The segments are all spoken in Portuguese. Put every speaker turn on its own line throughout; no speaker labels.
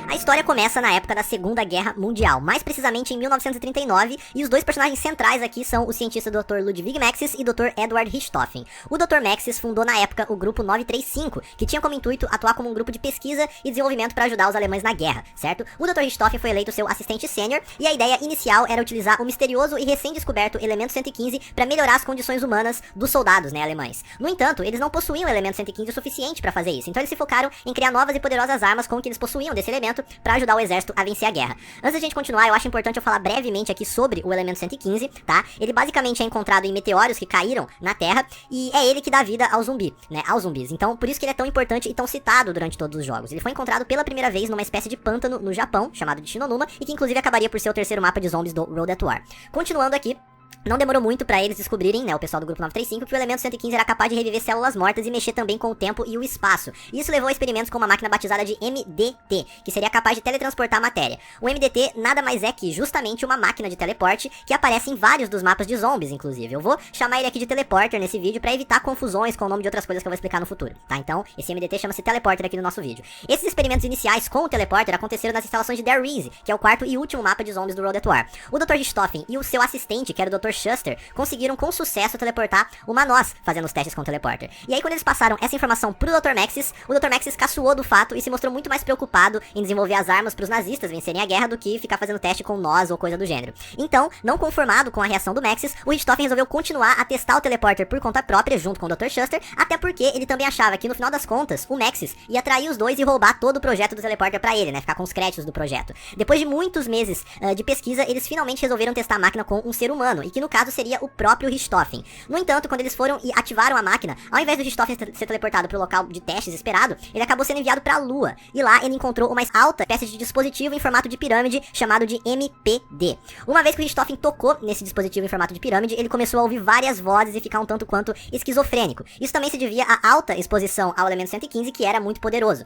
A história começa na época da Segunda Guerra Mundial, mais precisamente em 1939, e os dois personagens centrais aqui são o cientista Dr. Ludwig Maxis e Dr. Edward Richthofen. O Dr. Maxis fundou na época o grupo 935, que tinha como intuito atuar como um grupo de pesquisa e desenvolvimento para ajudar os alemães na guerra, certo? O Dr. Richthofen foi eleito seu assistente sênior, e a ideia inicial era utilizar o misterioso e recém-descoberto elemento 115 para melhorar as condições humanas dos soldados, alemães. No entanto, eles não possuíam o elemento 115 o suficiente para fazer isso, então eles se focaram em criar novas e poderosas armas com o que eles possuíam desse elemento para ajudar o exército a vencer a guerra. Antes da gente continuar, eu acho importante eu falar brevemente aqui sobre o elemento 115, tá? Ele basicamente é encontrado em meteoros que caíram na Terra e é ele que dá vida ao zumbi, aos zumbis. Então, por isso que ele é tão importante e tão citado durante todos os jogos. Ele foi encontrado pela primeira vez numa espécie de pântano no Japão, chamado de Shinonuma, e que inclusive acabaria por ser o terceiro mapa de zombies do Road at War. Continuando aqui, não demorou muito pra eles descobrirem, o pessoal do grupo 935, que o elemento 115 era capaz de reviver células mortas e mexer também com o tempo e o espaço. Isso levou a experimentos com uma máquina batizada de MDT, que seria capaz de teletransportar a matéria. O MDT nada mais é que justamente uma máquina de teleporte que aparece em vários dos mapas de zombies, inclusive. Eu vou chamar ele aqui de teleporter nesse vídeo pra evitar confusões com o nome de outras coisas que eu vou explicar no futuro, tá? Então, esse MDT chama-se teleporter aqui no nosso vídeo. Esses experimentos iniciais com o teleporter aconteceram nas instalações de There Is, que é o quarto e último mapa de zombies do Road at War. O Dr. Richthofen e o seu assistente, que era o Dr. Shuster, conseguiram com sucesso teleportar uma noz fazendo os testes com o teleporter. E aí quando eles passaram essa informação pro Dr. Maxis, o Dr. Maxis caçoou do fato e se mostrou muito mais preocupado em desenvolver as armas pros nazistas vencerem a guerra do que ficar fazendo teste com noz ou coisa do gênero. Então, não conformado com a reação do Maxis, o Richthofen resolveu continuar a testar o teleporter por conta própria junto com o Dr. Shuster, até porque ele também achava que no final das contas, o Maxis ia trair os dois e roubar todo o projeto do teleporter pra ele, ficar com os créditos do projeto. Depois de muitos meses de pesquisa, eles finalmente resolveram testar a máquina com um ser humano, e que no caso seria o próprio Richthofen. No entanto, quando eles foram e ativaram a máquina, ao invés do Richthofen ser teleportado para o local de testes esperado, ele acabou sendo enviado para a Lua, e lá ele encontrou uma alta espécie de dispositivo em formato de pirâmide chamado de MPD. Uma vez que o Richthofen tocou nesse dispositivo em formato de pirâmide, ele começou a ouvir várias vozes e ficar um tanto quanto esquizofrênico. Isso também se devia à alta exposição ao elemento 115, que era muito poderoso,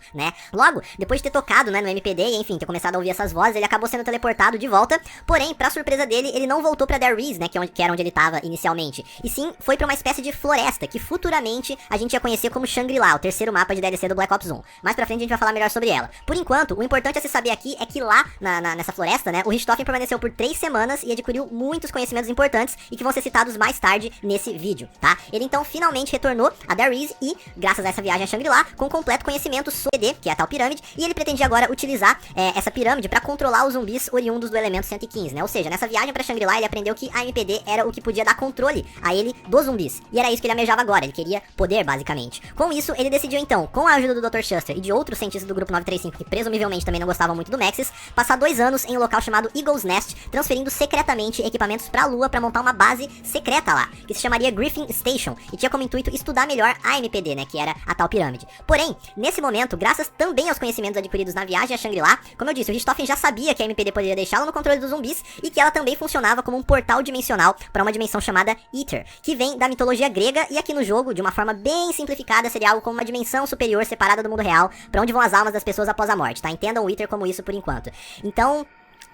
Logo, depois de ter tocado, no MPD e enfim, ter começado a ouvir essas vozes, ele acabou sendo teleportado de volta, porém, pra surpresa dele, ele não voltou pra There Is, que era onde ele tava inicialmente, e sim foi pra uma espécie de floresta, que futuramente a gente ia conhecer como Shangri-La, o terceiro mapa de DLC do Black Ops 1. Mais pra frente a gente vai falar melhor sobre ela. Por enquanto, o importante a se saber aqui é que lá, nessa floresta, o Richthofen permaneceu por 3 semanas e adquiriu muitos conhecimentos importantes e que vão ser citados mais tarde nesse vídeo, tá? Ele então finalmente retornou a There Is e, graças a essa viagem a Shangri-La, com completo conhecimento sobre D, que é a tal pirâmide, e ele pretendia agora utilizar essa pirâmide pra controlar os zumbis oriundos do elemento 115, Ou seja, nessa viagem pra Shangri-La ele aprendeu que a MPD era o que podia dar controle a ele dos zumbis. E era isso que ele almejava agora, ele queria poder, basicamente. Com isso, ele decidiu então, com a ajuda do Dr. Shuster e de outros cientistas do grupo 935, que presumivelmente também não gostavam muito do Maxis, passar 2 anos em um local chamado Eagle's Nest, transferindo secretamente equipamentos pra Lua pra montar uma base secreta lá, que se chamaria Griffin Station, e tinha como intuito estudar melhor a MPD, que era a tal pirâmide. Porém, nesse momento, graças também aos conhecimentos adquiridos na viagem a Shangri-La, como eu disse, o Richthofen já sabia que a MPD poderia deixá-lo no controle dos zumbis e que ela também funcionava como um portal dimensional para uma dimensão chamada Ether, que vem da mitologia grega e aqui no jogo, de uma forma bem simplificada, seria algo como uma dimensão superior separada do mundo real, para onde vão as almas das pessoas após a morte, tá? Entendam o Ether como isso por enquanto. Então,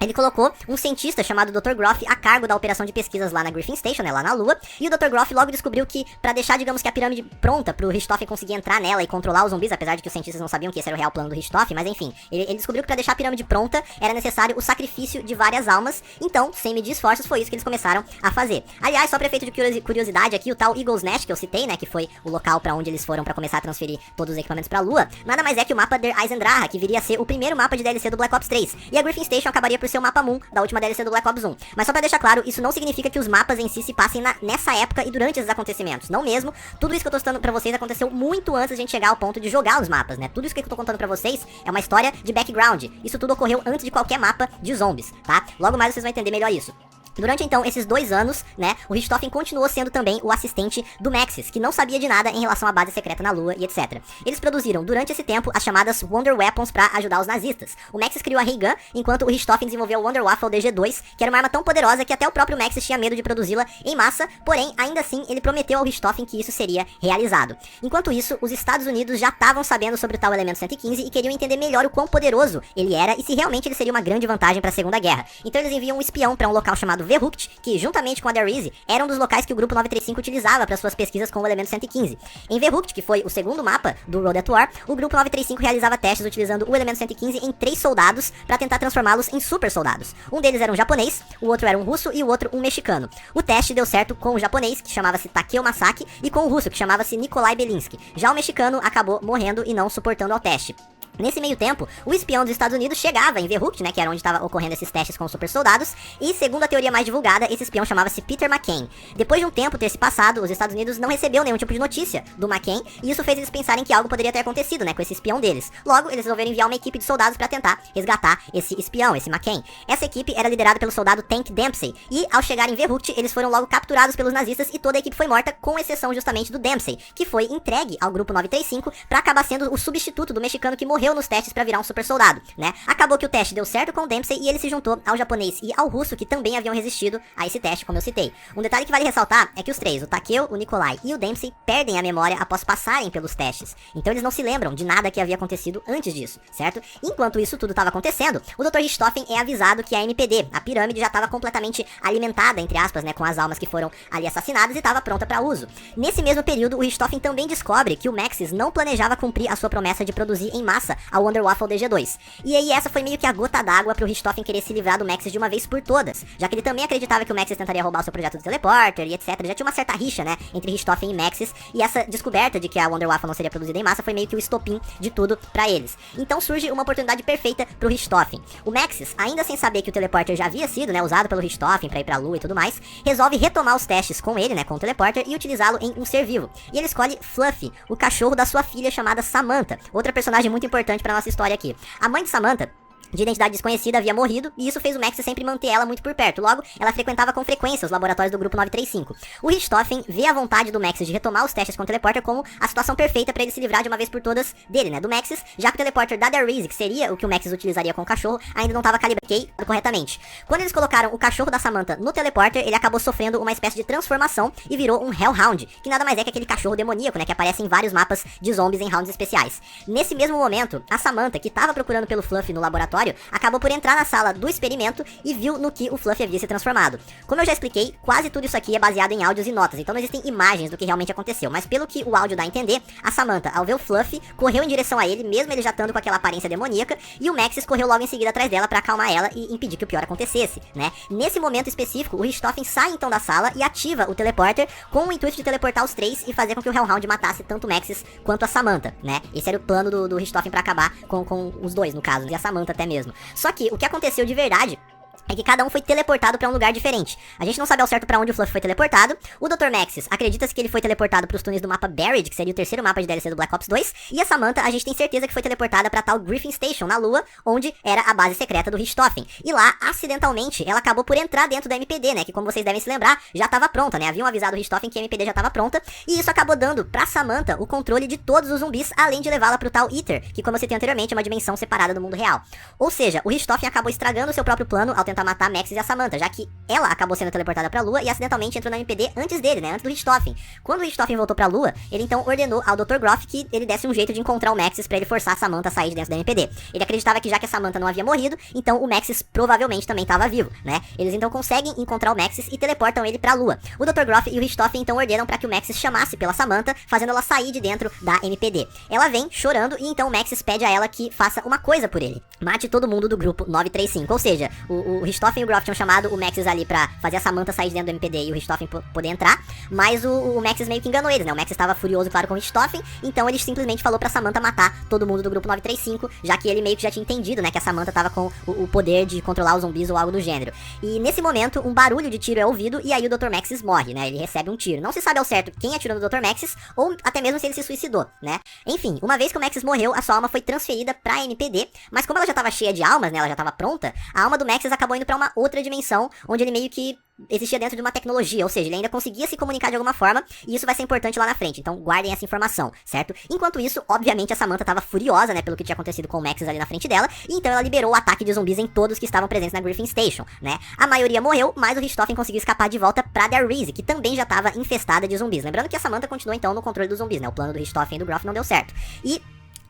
ele colocou um cientista chamado Dr. Groff a cargo da operação de pesquisas lá na Griffin Station, lá na Lua, e o Dr. Groff logo descobriu que, pra deixar, digamos que a pirâmide pronta pro Richthofen conseguir entrar nela e controlar os zumbis, apesar de que os cientistas não sabiam que esse era o real plano do Richthofen, mas enfim, ele descobriu que pra deixar a pirâmide pronta era necessário o sacrifício de várias almas, então, sem medir esforços, foi isso que eles começaram a fazer. Aliás, só pra efeito de curiosidade aqui, o tal Eagle's Nest que eu citei, que foi o local pra onde eles foram pra começar a transferir todos os equipamentos pra Lua, nada mais é que o mapa Der Eisendrache, que viria a ser o primeiro mapa de DLC do Black Ops 3, e a Griffin Station acabaria por ser o mapa Moon da última DLC do Black Ops 1. Mas só pra deixar claro, isso não significa que os mapas em si se passem nessa época e durante esses acontecimentos. Não mesmo. Tudo isso que eu tô citando pra vocês aconteceu muito antes de a gente chegar ao ponto de jogar os mapas, Tudo isso que eu tô contando pra vocês é uma história de background. Isso tudo ocorreu antes de qualquer mapa de zombies, tá? Logo mais vocês vão entender melhor isso. Durante então esses 2 anos, o Richthofen continuou sendo também o assistente do Maxis, que não sabia de nada em relação à base secreta na Lua e etc. Eles produziram durante esse tempo as chamadas Wonder Weapons pra ajudar os nazistas. O Maxis criou a Ray Gun, enquanto o Richthofen desenvolveu o Wonder Waffle DG2, que era uma arma tão poderosa que até o próprio Maxis tinha medo de produzi-la em massa, porém, ainda assim, ele prometeu ao Richthofen que isso seria realizado. Enquanto isso, os Estados Unidos já estavam sabendo sobre o tal elemento 115 e queriam entender melhor o quão poderoso ele era e se realmente ele seria uma grande vantagem pra Segunda Guerra. Então eles enviam um espião pra um local chamado Verrucht, que juntamente com a Darize, era um dos locais que o grupo 935 utilizava para suas pesquisas com o elemento 115. Em Verrucht, que foi o segundo mapa do Road at War, o grupo 935 realizava testes utilizando o elemento 115 em 3 soldados para tentar transformá-los em super soldados. Um deles era um japonês, o outro era um russo e o outro um mexicano. O teste deu certo com o japonês, que chamava-se Takeo Masaki, e com o russo, que chamava-se Nikolai Belinsky. Já o mexicano acabou morrendo e não suportando ao teste. Nesse meio tempo, o espião dos Estados Unidos chegava em Verrucht, né, que era onde estava ocorrendo esses testes com os super soldados, e segundo a teoria mais divulgada, esse espião chamava-se Peter McCain. Depois de um tempo ter se passado, os Estados Unidos não recebeu nenhum tipo de notícia do McCain, e isso fez eles pensarem que algo poderia ter acontecido, né, com esse espião deles. Logo, eles resolveram enviar uma equipe de soldados para tentar resgatar esse espião, esse McCain. Essa equipe era liderada pelo soldado Tank Dempsey, e ao chegar em Verrucht, eles foram logo capturados pelos nazistas e toda a equipe foi morta, com exceção justamente do Dempsey, que foi entregue ao grupo 935 para acabar sendo o substituto do mexicano que morreu nos testes para virar um super soldado, né? Acabou que o teste deu certo com o Dempsey e ele se juntou ao japonês e ao russo, que também haviam resistido a esse teste, como eu citei. Um detalhe que vale ressaltar é que os três, o Takeo, o Nikolai e o Dempsey, perdem a memória após passarem pelos testes. Então eles não se lembram de nada que havia acontecido antes disso, certo? Enquanto isso tudo estava acontecendo, o Dr. Richthofen é avisado que a MPD, a pirâmide, já estava completamente alimentada, entre aspas, né, com as almas que foram ali assassinadas e estava pronta para uso. Nesse mesmo período, o Richthofen também descobre que o Maxis não planejava cumprir a sua promessa de produzir em massa a Wonder Waffle DG2. E aí essa foi meio que a gota d'água pro Richthofen querer se livrar do Maxis de uma vez por todas, já que ele também acreditava que o Maxis tentaria roubar o seu projeto do teleporter e etc. Já tinha uma certa rixa, né, entre Richthofen e Maxis, e essa descoberta de que a Wonder Waffle não seria produzida em massa foi meio que o estopim de tudo pra eles. Então surge uma oportunidade perfeita pro Richthofen. O Maxis, ainda sem saber que o teleporter já havia sido, né, usado pelo Richthofen pra ir pra Lua e tudo mais, resolve retomar os testes com ele, né, com o teleporter, e utilizá-lo em um ser vivo. E ele escolhe Fluffy, o cachorro da sua filha chamada Samantha, outra personagem muito importante pra nossa história aqui. A mãe de Samantha, de identidade desconhecida, havia morrido, e isso fez o Maxis sempre manter ela muito por perto. Logo, ela frequentava com frequência os laboratórios do grupo 935. O Richthofen vê a vontade do Maxis de retomar os testes com o teleporter como a situação perfeita para ele se livrar de uma vez por todas dele, né, do Maxis, já que o teleporter da Darize, que seria o que o Maxis utilizaria com o cachorro, ainda não estava calibrado corretamente. Quando eles colocaram o cachorro da Samantha no teleporter, ele acabou sofrendo uma espécie de transformação e virou um Hellhound, que nada mais é que aquele cachorro demoníaco, né, que aparece em vários mapas de zombies em rounds especiais. Nesse mesmo momento, a Samantha, que estava procurando pelo Fluffy no laboratório, acabou por entrar na sala do experimento e viu no que o Fluffy havia se transformado. Como eu já expliquei, quase tudo isso aqui é baseado em áudios e notas, então não existem imagens do que realmente aconteceu, mas pelo que o áudio dá a entender, a Samantha, ao ver o Fluffy, correu em direção a ele, mesmo ele já estando com aquela aparência demoníaca, e o Maxis correu logo em seguida atrás dela para acalmar ela e impedir que o pior acontecesse, né? Nesse momento específico, o Richthofen sai então da sala e ativa o teleporter com o intuito de teleportar os três e fazer com que o Hellhound matasse tanto o Maxis quanto a Samantha, né? Esse era o plano do Richthofen para acabar com os dois, no caso, e a Samantha até mesmo. Só que o que aconteceu de verdade é que cada um foi teleportado pra um lugar diferente. A gente não sabe ao certo pra onde o Fluffy foi teleportado. O Dr. Maxis acredita-se que ele foi teleportado pros túneis do mapa Buried, que seria o terceiro mapa de DLC do Black Ops 2. E a Samantha, a gente tem certeza que foi teleportada pra tal Griffin Station, na Lua, onde era a base secreta do Richthofen. E lá, acidentalmente, ela acabou por entrar dentro da MPD, né? Que, como vocês devem se lembrar, já tava pronta, né? Haviam avisado o Richthofen que a MPD já tava pronta. E isso acabou dando pra Samantha o controle de todos os zumbis, além de levá-la pro tal Ether, que, como eu citei anteriormente, é uma dimensão separada do mundo real. Ou seja, o Richthofen acabou estragando o seu próprio plano ao tentar matar Maxis e a Samantha, já que ela acabou sendo teleportada pra Lua e acidentalmente entrou na MPD antes dele, né, antes do Richthofen. Quando o Richthofen voltou pra Lua, ele então ordenou ao Dr. Groff que ele desse um jeito de encontrar o Maxis pra ele forçar a Samantha a sair de dentro da MPD. Ele acreditava que já que a Samantha não havia morrido, então o Maxis provavelmente também estava vivo, né? Eles então conseguem encontrar o Maxis e teleportam ele pra Lua. O Dr. Groff e o Richthofen então ordenam pra que o Maxis chamasse pela Samantha, fazendo ela sair de dentro da MPD. Ela vem chorando e então o Maxis pede a ela que faça uma coisa por ele: mate todo mundo do grupo 935. Ou seja, o Richthofen e o Groff tinham chamado o Maxis ali pra fazer a Samantha sair de dentro do MPD e o Richthofen poder entrar, mas o Maxis meio que enganou eles, né? O Maxis estava furioso, claro, com o Richthofen, então ele simplesmente falou pra Samantha matar todo mundo do grupo 935, já que ele meio que já tinha entendido, né, que a Samantha tava com o poder de controlar os zumbis ou algo do gênero. E nesse momento, um barulho de tiro é ouvido e aí o Dr. Maxis morre, né? Ele recebe um tiro. Não se sabe ao certo quem atirou no Dr. Maxis ou até mesmo se ele se suicidou, né? Enfim, uma vez que o Maxis morreu, a sua alma foi transferida pra MPD, mas como ela já tava cheia de almas, né, ela já tava pronta, a alma do Maxis acabou indo pra uma outra dimensão, onde ele meio que existia dentro de uma tecnologia, ou seja, ele ainda conseguia se comunicar de alguma forma, e isso vai ser importante lá na frente, então guardem essa informação, certo? Enquanto isso, obviamente a Samantha tava furiosa, né, pelo que tinha acontecido com o Maxis ali na frente dela, e então ela liberou o ataque de zumbis em todos que estavam presentes na Griffin Station, né? A maioria morreu, mas o Richthofen conseguiu escapar de volta pra Darize, que também já tava infestada de zumbis. Lembrando que a Samantha continuou então no controle dos zumbis, né? O plano do Richthofen e do Groff não deu certo. E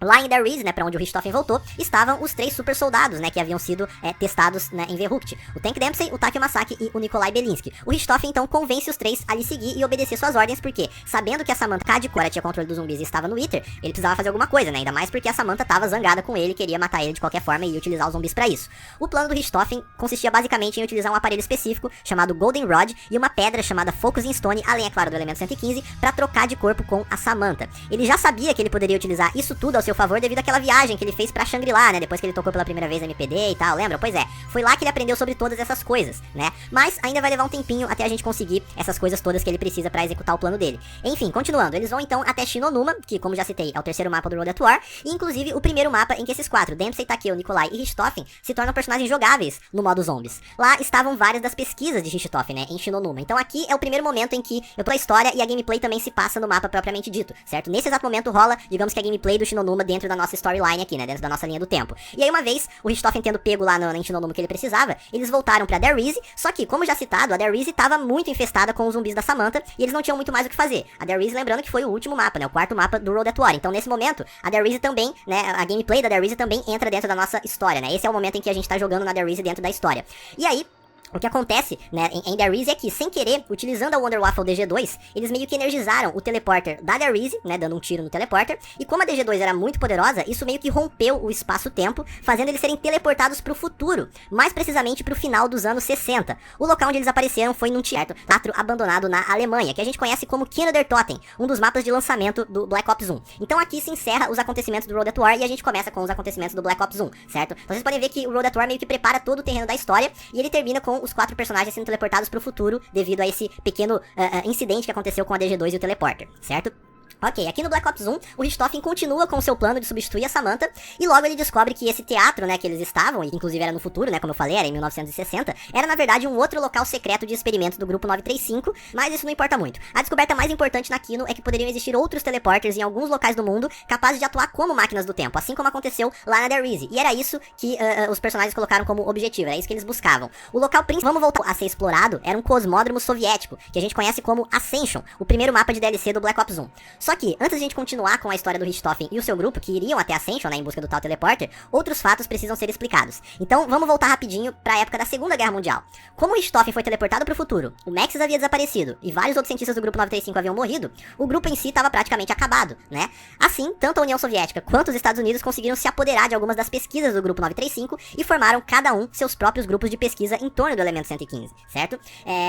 Lá em Darius, né, pra onde o Richthofen voltou, estavam os 3 super soldados, né, que haviam sido testados, né, em Verrucht. O Tank Dempsey, o Takeo Masaki e o Nikolai Belinsky. O Richthofen, então, convence os 3 a lhe seguir e obedecer suas ordens, porque, sabendo que a Samantha Kadikora tinha controle dos zumbis e estava no Wither, ele precisava fazer alguma coisa, né, ainda mais porque a Samantha tava zangada com ele, queria matar ele de qualquer forma e ia utilizar os zumbis pra isso. O plano do Richthofen consistia basicamente em utilizar um aparelho específico, chamado Golden Rod, e uma pedra chamada Focusing Stone, além, é claro, do elemento 115, pra trocar de corpo com a Samantha. Ele já sabia que ele poderia utilizar isso tudo ao seu favor devido àquela viagem que ele fez pra Shangri-La, né, depois que ele tocou pela primeira vez MPD e tal, lembra? Pois é, foi lá que ele aprendeu sobre todas essas coisas, né? Mas ainda vai levar um tempinho até a gente conseguir essas coisas todas que ele precisa pra executar o plano dele. Enfim, continuando, eles vão então até Shinonuma, que, como já citei, é o terceiro mapa do Road at War, e inclusive o primeiro mapa em que esses 4, Dempsey, Takeo, Nikolai e Richthofen, se tornam personagens jogáveis no modo zombies. Lá estavam várias das pesquisas de Richthofen, né, em Shinonuma. Então aqui é o primeiro momento em que eu tô a história e a gameplay também se passa no mapa propriamente dito, certo? Nesse exato momento rola, digamos que a gameplay do Shinonuma dentro da nossa storyline aqui, né, dentro da nossa linha do tempo. E aí uma vez, o Richthofen tendo pego lá no Shinonuma que ele precisava, eles voltaram pra Darius, só que, como já citado, a Darius tava muito infestada com os zumbis da Samantha, e eles não tinham muito mais o que fazer. A Darius, lembrando que foi o último mapa, né, o quarto mapa do Road at War. Então nesse momento, a Darius também, né, a gameplay da Darius também entra dentro da nossa história, né, esse é o momento em que a gente tá jogando na Darius dentro da história. E aí, o que acontece, né, em Darius é que, sem querer, utilizando a Wonder Waffle DG2, eles meio que energizaram o teleporter da Darius, né, dando um tiro no teleporter, e como a DG2 era muito poderosa, isso meio que rompeu o espaço-tempo, fazendo eles serem teleportados pro futuro, mais precisamente pro final dos anos 60. O local onde eles apareceram foi num teatro abandonado na Alemanha, que a gente conhece como Kindertoten, um dos mapas de lançamento do Black Ops 1. Então aqui se encerra os acontecimentos do Road at War e a gente começa com os acontecimentos do Black Ops 1, certo? Então vocês podem ver que o Road at War meio que prepara todo o terreno da história, e ele termina com os 4 personagens sendo teleportados pro futuro devido a esse pequeno incidente que aconteceu com a DG2 e o teleporter, certo? Ok, aqui no Black Ops 1, o Richthofen continua com seu plano de substituir a Samantha, e logo ele descobre que esse teatro, né, que eles estavam, e inclusive era no futuro, né, como eu falei, era em 1960, era na verdade um outro local secreto de experimentos do grupo 935, mas isso não importa muito. A descoberta mais importante na Kino é que poderiam existir outros teleporters em alguns locais do mundo capazes de atuar como máquinas do tempo, assim como aconteceu lá na Darius, e era isso que os personagens colocaram como objetivo, era isso que eles buscavam. O local principal, vamos voltar a ser explorado, era um cosmódromo soviético, que a gente conhece como Ascension, o primeiro mapa de DLC do Black Ops 1. Só que, antes de a gente continuar com a história do Richthofen e o seu grupo, que iriam até Ascension, né, em busca do tal teleporter, outros fatos precisam ser explicados. Então, vamos voltar rapidinho pra época da Segunda Guerra Mundial. Como o Richthofen foi teleportado pro futuro, o Maxis havia desaparecido e vários outros cientistas do grupo 935 haviam morrido, o grupo em si estava praticamente acabado, né? Assim, tanto a União Soviética quanto os Estados Unidos conseguiram se apoderar de algumas das pesquisas do grupo 935 e formaram cada um seus próprios grupos de pesquisa em torno do elemento 115, certo?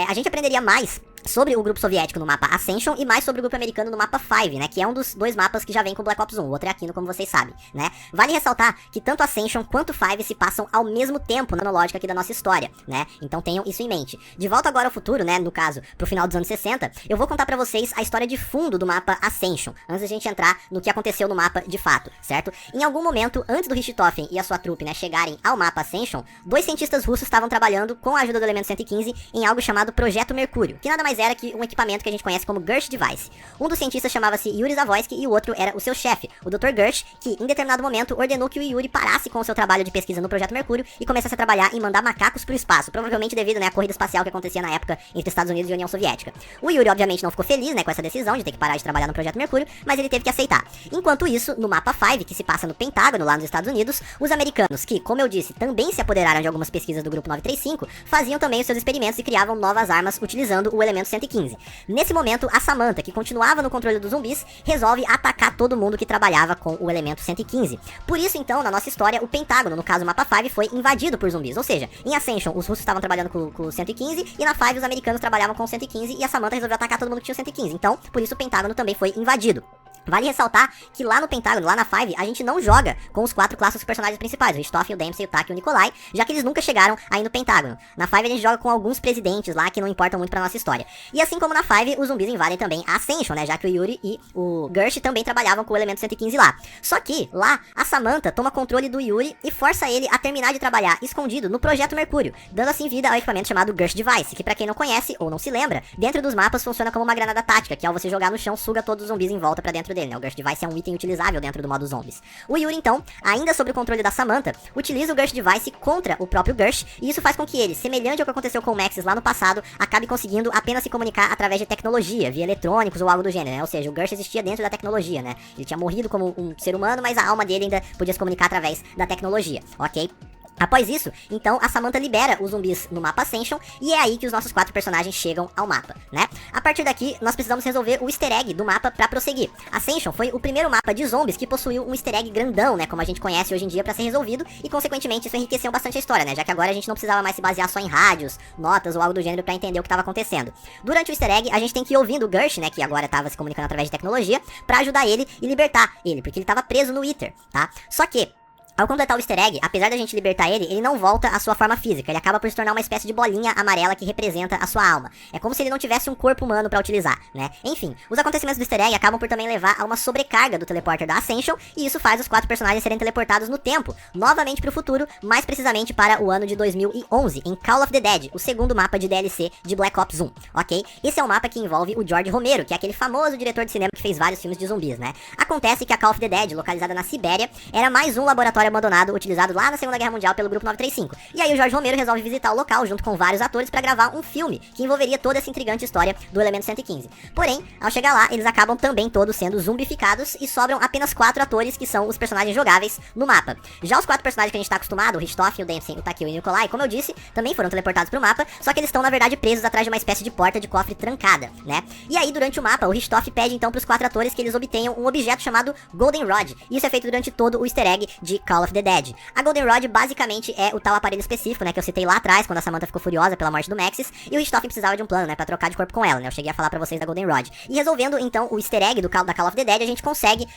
A gente aprenderia mais sobre o grupo soviético no mapa Ascension e mais sobre o grupo americano no mapa 5, né, que é um dos 2 mapas que já vem com Black Ops 1, o outro é Aquino, como vocês sabem, né. Vale ressaltar que tanto Ascension quanto 5 se passam ao mesmo tempo na lógica aqui da nossa história, né, então tenham isso em mente. De volta agora ao futuro, né, no caso, pro final dos anos 60, eu vou contar pra vocês a história de fundo do mapa Ascension, antes da gente entrar no que aconteceu no mapa de fato, certo? Em algum momento, antes do Richthofen e a sua trupe, né, chegarem ao mapa Ascension, 2 cientistas russos estavam trabalhando com a ajuda do elemento 115 em algo chamado Projeto Mercúrio, que nada mais era que um equipamento que a gente conhece como Gersh Device. Um dos cientistas chamava-se Yuri Zavoysky e o outro era o seu chefe, o Dr. Gersh, que em determinado momento ordenou que o Yuri parasse com o seu trabalho de pesquisa no Projeto Mercúrio e começasse a trabalhar em mandar macacos pro espaço, provavelmente devido, né, à corrida espacial que acontecia na época entre Estados Unidos e União Soviética. O Yuri obviamente não ficou feliz, né, com essa decisão de ter que parar de trabalhar no Projeto Mercúrio, mas ele teve que aceitar. Enquanto isso, no mapa 5, que se passa no Pentágono, lá nos Estados Unidos, os americanos, que, como eu disse, também se apoderaram de algumas pesquisas do grupo 935, faziam também os seus experimentos e criavam novas armas utilizando o elemento 115. Nesse momento, a Samantha, que continuava no controle dos zumbis, resolve atacar todo mundo que trabalhava com o elemento 115. Por isso, então, na nossa história, o Pentágono, no caso o mapa 5, foi invadido por zumbis. Ou seja, em Ascension, os russos estavam trabalhando com o 115, e na 5 os americanos trabalhavam com o 115, e a Samantha resolveu atacar todo mundo que tinha o 115. Então, por isso o Pentágono também foi invadido. Vale ressaltar que lá no Pentágono, lá na 5, a gente não joga com os 4 classes personagens principais, o Richthofen, o Dempsey, o Takeo e o Nikolai, já que eles nunca chegaram aí no Pentágono. Na 5 a gente joga com alguns presidentes lá que não importam muito pra nossa história. E assim como na 5, os zumbis invadem também a Ascension, né, já que o Yuri e o Gersh também trabalhavam com o elemento 115 lá. Só que, lá, a Samantha toma controle do Yuri e força ele a terminar de trabalhar escondido no Projeto Mercúrio, dando assim vida ao equipamento chamado Gersh Device, que pra quem não conhece ou não se lembra, dentro dos mapas funciona como uma granada tática, que ao você jogar no chão, suga todos os zumbis em volta pra dentro dentro dele, né? O Ghost Device é um item utilizável dentro do modo zombies. O Yuri, então, ainda sob o controle da Samantha, utiliza o Ghost Device contra o próprio Ghost, e isso faz com que ele, semelhante ao que aconteceu com o Maxis lá no passado, acabe conseguindo apenas se comunicar através de tecnologia, via eletrônicos ou algo do gênero, né? Ou seja, o Ghost existia dentro da tecnologia, né? Ele tinha morrido como um ser humano, mas a alma dele ainda podia se comunicar através da tecnologia, ok? Após isso, então, a Samantha libera os zumbis no mapa Ascension, e é aí que os nossos 4 personagens chegam ao mapa, né? A partir daqui, nós precisamos resolver o easter egg do mapa pra prosseguir. Ascension foi o primeiro mapa de zombies que possuiu um easter egg grandão, né? Como a gente conhece hoje em dia, pra ser resolvido, e consequentemente isso enriqueceu bastante a história, né? Já que agora a gente não precisava mais se basear só em rádios, notas ou algo do gênero pra entender o que estava acontecendo. Durante o easter egg, a gente tem que ir ouvindo o Gersh, né? Que agora estava se comunicando através de tecnologia, pra ajudar ele e libertar ele, porque ele estava preso no Ether, tá? Só que ao completar o easter egg, apesar da gente libertar ele, ele não volta à sua forma física, ele acaba por se tornar uma espécie de bolinha amarela que representa a sua alma. É como se ele não tivesse um corpo humano pra utilizar, né? Enfim, os acontecimentos do easter egg acabam por também levar a uma sobrecarga do teleporter da Ascension, e isso faz os 4 personagens serem teleportados no tempo, novamente pro futuro, mais precisamente para o ano de 2011, em Call of the Dead, o segundo mapa de DLC de Black Ops 1, ok? Esse é um mapa que envolve o George Romero, que é aquele famoso diretor de cinema que fez vários filmes de zumbis, né? Acontece que a Call of the Dead, localizada na Sibéria, era mais um laboratório abandonado utilizado lá na Segunda Guerra Mundial pelo Grupo 935. E aí o Jorge Romero resolve visitar o local junto com vários atores para gravar um filme que envolveria toda essa intrigante história do Elemento 115. Porém, ao chegar lá, eles acabam também todos sendo zumbificados e sobram apenas 4 atores que são os personagens jogáveis no mapa. Já os 4 personagens que a gente tá acostumado, o Richthofen, o Dempsey, o Takeo e o Nikolai, como eu disse, também foram teleportados pro mapa, só que eles estão na verdade presos atrás de uma espécie de porta de cofre trancada, né? E aí durante o mapa, o Richthofen pede então pros 4 atores que eles obtenham um objeto chamado Golden Rod. E isso é feito durante todo o easter egg de Call of the Dead. A Golden Rod basicamente é o tal aparelho específico, né, que eu citei lá atrás, quando a Samantha ficou furiosa pela morte do Maxis, e o Richthofen precisava de um plano, né, pra trocar de corpo com ela, né, eu cheguei a falar pra vocês da Golden Rod. E resolvendo, então, o easter egg da Call of the Dead, a gente consegue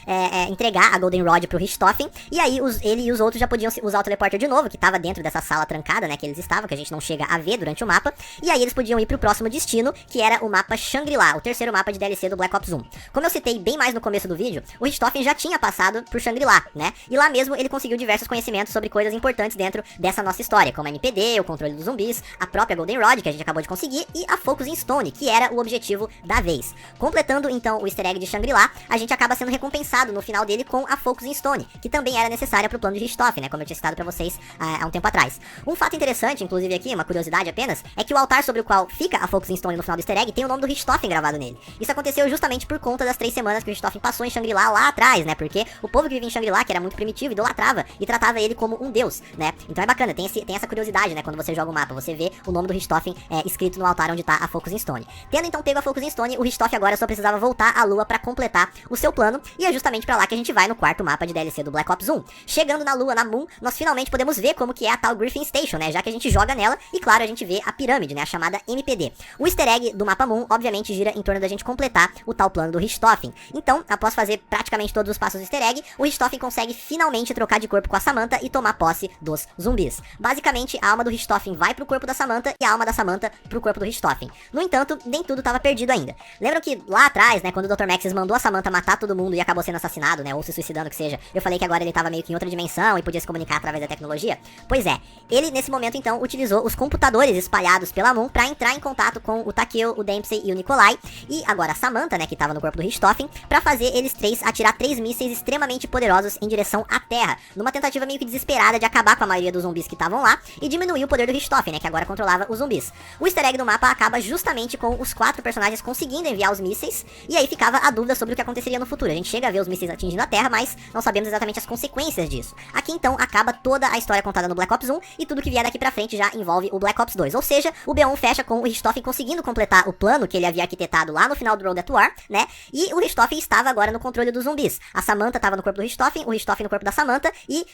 entregar a Golden Rod pro Richthofen, e aí ele e os outros já podiam usar o teleporter de novo, que tava dentro dessa sala trancada, né, que eles estavam, que a gente não chega a ver durante o mapa, e aí eles podiam ir pro próximo destino, que era o mapa Shangri-La, o terceiro mapa de DLC do Black Ops 1. Como eu citei bem mais no começo do vídeo, o Richthofen já tinha passado por Shangri-La, né, e lá mesmo ele conseguiu diversos conhecimentos sobre coisas importantes dentro dessa nossa história, como a MPD, o controle dos zumbis, a própria Golden Rod, que a gente acabou de conseguir, e a Focus Stone, que era o objetivo da vez. Completando, então, o easter egg de Shangri-La, a gente acaba sendo recompensado no final dele com a Focus Stone, que também era necessária pro plano de Richthofen, né, como eu tinha citado pra vocês há um tempo atrás. Um fato interessante, inclusive aqui, uma curiosidade apenas, é que o altar sobre o qual fica a Focus Stone no final do easter egg tem o nome do Richthofen gravado nele. Isso aconteceu justamente por conta das 3 semanas que o Richthofen passou em Shangri-La lá atrás, né, porque o povo que vivia em Shangri-La, que era muito primitivo, idolatrava e tratava ele como um deus, né. Então é bacana, tem essa curiosidade, né, quando você joga o mapa, você vê o nome do Richthofen escrito no altar onde tá a Focus Stone. Tendo então pego a Focus Stone, o Richthofen agora só precisava voltar à Lua pra completar o seu plano, e é justamente pra lá que a gente vai no 4º mapa de DLC do Black Ops 1. Chegando na Lua, na Moon, nós finalmente podemos ver como que é a tal Griffin Station, né, já que a gente joga nela, e claro, a gente vê a pirâmide, né, a chamada MPD. O easter egg do mapa Moon, obviamente, gira em torno da gente completar o tal plano do Richthofen. Então, após fazer praticamente todos os passos do easter egg, o Richthofen consegue finalmente trocar de corpo com a Samantha e tomar posse dos zumbis. Basicamente, a alma do Richthofen vai pro corpo da Samantha e a alma da Samantha pro corpo do Richthofen. No entanto, nem tudo tava perdido ainda. Lembram que lá atrás, né, quando o Dr. Maxis mandou a Samantha matar todo mundo e acabou sendo assassinado, né, ou se suicidando, que seja, eu falei que agora ele tava meio que em outra dimensão e podia se comunicar através da tecnologia? Pois é, ele nesse momento então utilizou os computadores espalhados pela Moon pra entrar em contato com o Takeo, o Dempsey e o Nikolai, e agora a Samantha, né, que tava no corpo do Richthofen, pra fazer eles 3 atirar 3 mísseis extremamente poderosos em direção à Terra, numa tentativa meio que desesperada de acabar com a maioria dos zumbis que estavam lá e diminuir o poder do Richthofen, né, que agora controlava os zumbis. O easter egg do mapa acaba justamente com os 4 personagens conseguindo enviar os mísseis, e aí ficava a dúvida sobre o que aconteceria no futuro. A gente chega a ver os mísseis atingindo a Terra, mas não sabemos exatamente as consequências disso. Aqui então acaba toda a história contada no Black Ops 1, e tudo que vier daqui pra frente já envolve o Black Ops 2, ou seja, o B1 fecha com o Richthofen conseguindo completar o plano que ele havia arquitetado lá no final do Road at War, né, e o Richthofen estava agora no controle dos zumbis. A Samantha estava no corpo do Richthofen, o Richthofen no corpo da Samantha, e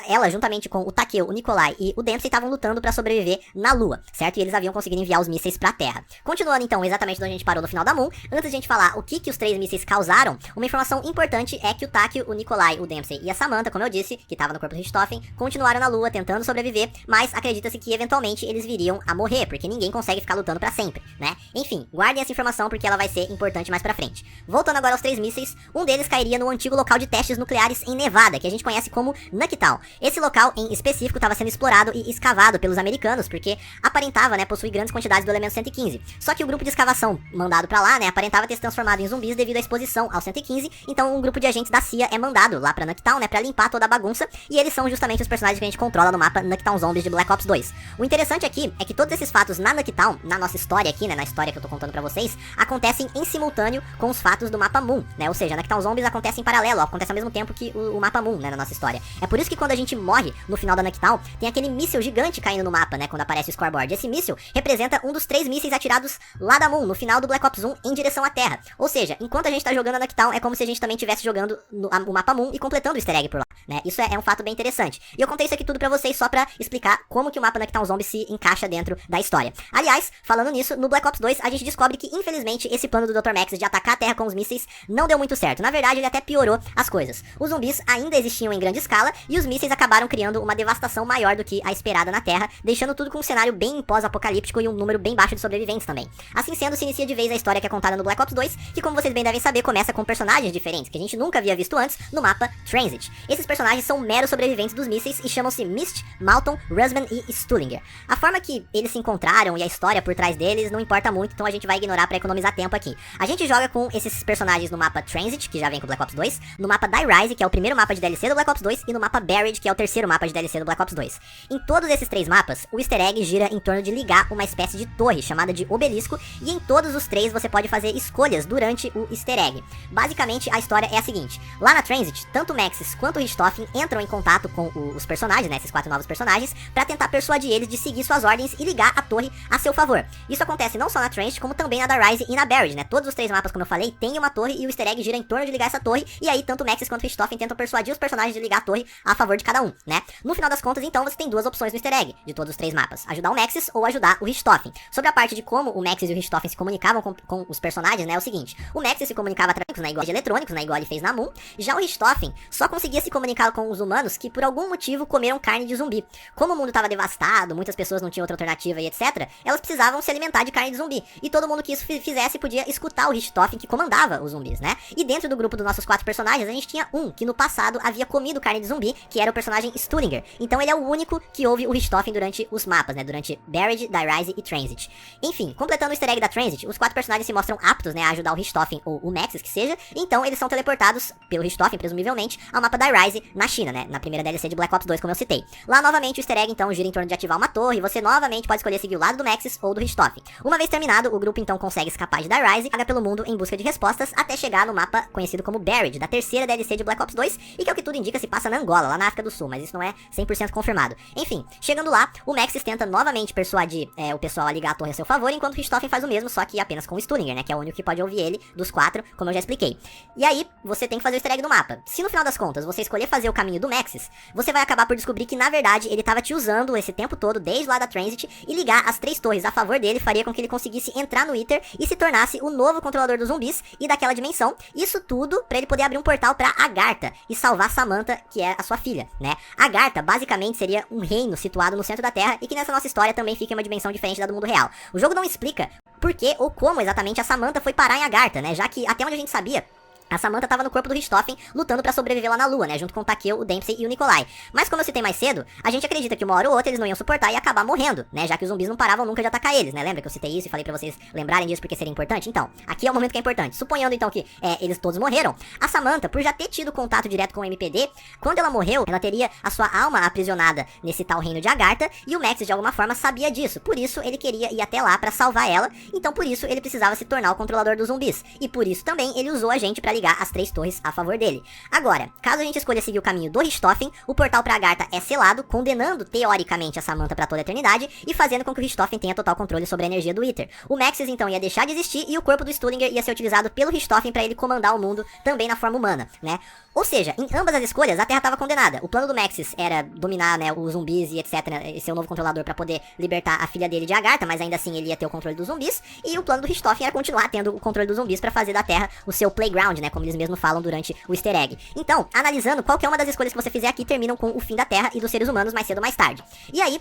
ela, juntamente com o Takeo, o Nikolai e o Dempsey, estavam lutando pra sobreviver na Lua, certo? E eles haviam conseguido enviar os mísseis pra Terra. Continuando então exatamente onde a gente parou no final da Moon, antes de a gente falar o que os 3 mísseis causaram, uma informação importante é que o Takeo, o Nikolai, o Dempsey e a Samantha, como eu disse, que estava no corpo do Richthofen, continuaram na Lua tentando sobreviver, mas acredita-se que eventualmente eles viriam a morrer, porque ninguém consegue ficar lutando pra sempre, né? Enfim, guardem essa informação porque ela vai ser importante mais pra frente. Voltando agora aos 3 mísseis, um deles cairia no antigo local de testes nucleares em Nevada, que a gente conhece como Nucktown. Esse local em específico estava sendo explorado e escavado pelos americanos, porque aparentava, né, possuir grandes quantidades do elemento 115. Só que o grupo de escavação mandado pra lá, né, aparentava ter se transformado em zumbis devido à exposição ao 115, então um grupo de agentes da CIA é mandado lá pra Nucktown, né, pra limpar toda a bagunça, e eles são justamente os personagens que a gente controla no mapa Nucktown Zombies de Black Ops 2. O interessante aqui é que todos esses fatos na Nucktown, na nossa história aqui, né, na história que eu tô contando pra vocês, acontecem em simultâneo com os fatos do mapa Moon, né, ou seja, Nucktown Zombies acontece em paralelo, acontece ao mesmo tempo que o mapa Moon, né, na nossa história. É por isso que quando a gente morre no final da Nucktown, tem aquele míssil gigante caindo no mapa, né, quando aparece o scoreboard. Esse míssil representa um dos 3 mísseis atirados lá da Moon, no final do Black Ops 1, em direção à Terra. Ou seja, enquanto a gente tá jogando a Nucktown, é como se a gente também estivesse jogando o mapa Moon e completando o easter egg por lá, né, isso é um fato bem interessante. E eu contei isso aqui tudo pra vocês só pra explicar como que o mapa Nucktown Zombies se encaixa dentro da história. Aliás, falando nisso, no Black Ops 2, a gente descobre que, infelizmente, esse plano do Dr. Max de atacar a Terra com os mísseis não deu muito certo. Na verdade, ele até piorou as coisas. Os zumbis ainda existiam em grande escala e os mísseis acabaram criando uma devastação maior do que a esperada na Terra, deixando tudo com um cenário bem pós-apocalíptico e um número bem baixo de sobreviventes também. Assim sendo, se inicia de vez a história que é contada no Black Ops 2, que, como vocês bem devem saber, começa com personagens diferentes, que a gente nunca havia visto antes no mapa Transit. Esses personagens são meros sobreviventes dos mísseis e chamam-se Mist, Malton, Rusman e Stullinger. A forma que eles se encontraram e a história por trás deles não importa muito, então a gente vai ignorar pra economizar tempo aqui. A gente joga com esses personagens no mapa Transit, que já vem com o Black Ops 2, no mapa Die Rise, que é o primeiro mapa de DLC do Black Ops 2, e no mapa Buried, que é o terceiro mapa de DLC do Black Ops 2. Em todos esses 3 mapas, o easter egg gira em torno de ligar uma espécie de torre chamada de obelisco, e em todos os 3 você pode fazer escolhas durante o easter egg. Basicamente, a história é a seguinte: lá na Transit, tanto o Maxis quanto o Richthofen entram em contato com os personagens, né, esses 4 novos personagens, pra tentar persuadir eles de seguir suas ordens e ligar a torre a seu favor. Isso acontece não só na Transit, como também na Die Rise e na Buried, né? Todos os 3 mapas, como eu falei, tem uma torre e o easter egg gira em torno de ligar essa torre, e aí tanto o Maxis quanto o Richthofen tentam persuadir os personagens de ligar a torre a favor de cada um, né? No final das contas, então, você tem 2 opções no easter egg, de todos os 3 mapas: ajudar o Maxis ou ajudar o Richthofen. Sobre a parte de como o Maxis e o Richthofen se comunicavam com os personagens, né, é o seguinte: o Maxis se comunicava através, né, igual de eletrônicos, né, igual ele fez na Moon, já o Richthofen só conseguia se comunicar com os humanos que por algum motivo comeram carne de zumbi. Como o mundo estava devastado, muitas pessoas não tinham outra alternativa e etc, elas precisavam se alimentar de carne de zumbi, e todo mundo que isso fizesse podia escutar o Richthofen, que comandava os zumbis, né? E dentro do grupo dos nossos 4 personagens, a gente tinha um que no passado havia comido carne de zumbi, que era o personagem Stullinger. Então ele é o único que ouve o Richthofen durante os mapas, né, durante Buried, Die Rise e Transit. Enfim, completando o easter egg da Transit, os 4 personagens se mostram aptos, né, a ajudar o Richthofen ou o Maxis, que seja, então eles são teleportados pelo Richthofen, presumivelmente, ao mapa Die Rise na China, né, na primeira DLC de Black Ops 2, como eu citei. Lá, novamente, o easter egg, então, gira em torno de ativar uma torre, e você novamente pode escolher seguir o lado do Maxis ou do Richthofen. Uma vez terminado, o grupo, então, consegue escapar de Die Rise e vaga pelo mundo em busca de respostas, até chegar no mapa conhecido como Buried, da terceira DLC de Black Ops 2, e que é o que tudo indica se passa na Angola, lá na África do Sul, mas isso não é 100% confirmado. Enfim, chegando lá, o Maxis tenta novamente persuadir o pessoal a ligar a torre a seu favor, enquanto o Richthofen faz o mesmo, só que apenas com o Stullinger, né, que é o único que pode ouvir ele dos 4, como eu já expliquei. E aí, você tem que fazer o easter egg do mapa. Se no final das contas você escolher fazer o caminho do Maxis, você vai acabar por descobrir que, na verdade, ele tava te usando esse tempo todo, desde lá da Transit, e ligar as 3 torres a favor dele faria com que ele conseguisse entrar no Ether e se tornasse o novo controlador dos zumbis e daquela dimensão. Isso tudo pra ele poder abrir um portal pra Agartha e salvar Samantha, que é a sua filha, né? Agartha, basicamente, seria um reino situado no centro da Terra e que nessa nossa história também fica em uma dimensão diferente da do mundo real. O jogo não explica por que ou como exatamente a Samantha foi parar em Agartha, né? Já que, até onde a gente sabia, a Samantha tava no corpo do Richthofen, lutando pra sobreviver lá na Lua, né, junto com o Takeo, o Dempsey e o Nikolai. Mas como eu citei mais cedo, a gente acredita que uma hora ou outra eles não iam suportar e acabar morrendo, né, já que os zumbis não paravam nunca de atacar eles, né, lembra que eu citei isso e falei pra vocês lembrarem disso porque seria importante? Então, aqui é o momento que é importante. Suponhando então que eles todos morreram, a Samantha, por já ter tido contato direto com o MPD, quando ela morreu, ela teria a sua alma aprisionada nesse tal reino de Agartha, e o Maxis de alguma forma sabia disso, por isso ele queria ir até lá pra salvar ela, então por isso ele precisava se tornar o controlador dos zumbis, e por isso também ele usou a gente pra ligar as 3 torres a favor dele. Agora, caso a gente escolha seguir o caminho do Richthofen, o portal pra Agartha é selado, condenando teoricamente a Samantha pra toda a eternidade e fazendo com que o Richthofen tenha total controle sobre a energia do Ether. O Maxis então ia deixar de existir e o corpo do Stullinger ia ser utilizado pelo Richthofen pra ele comandar o mundo também na forma humana, né? Ou seja, em ambas as escolhas, a Terra estava condenada. O plano do Maxis era dominar, né, os zumbis e etc, e ser o novo controlador para poder libertar a filha dele de Agartha, mas ainda assim ele ia ter o controle dos zumbis. E o plano do Richthofen era continuar tendo o controle dos zumbis para fazer da Terra o seu playground, né, como eles mesmos falam durante o easter egg. Então, analisando, qualquer uma das escolhas que você fizer aqui terminam com o fim da Terra e dos seres humanos mais cedo ou mais tarde. E aí,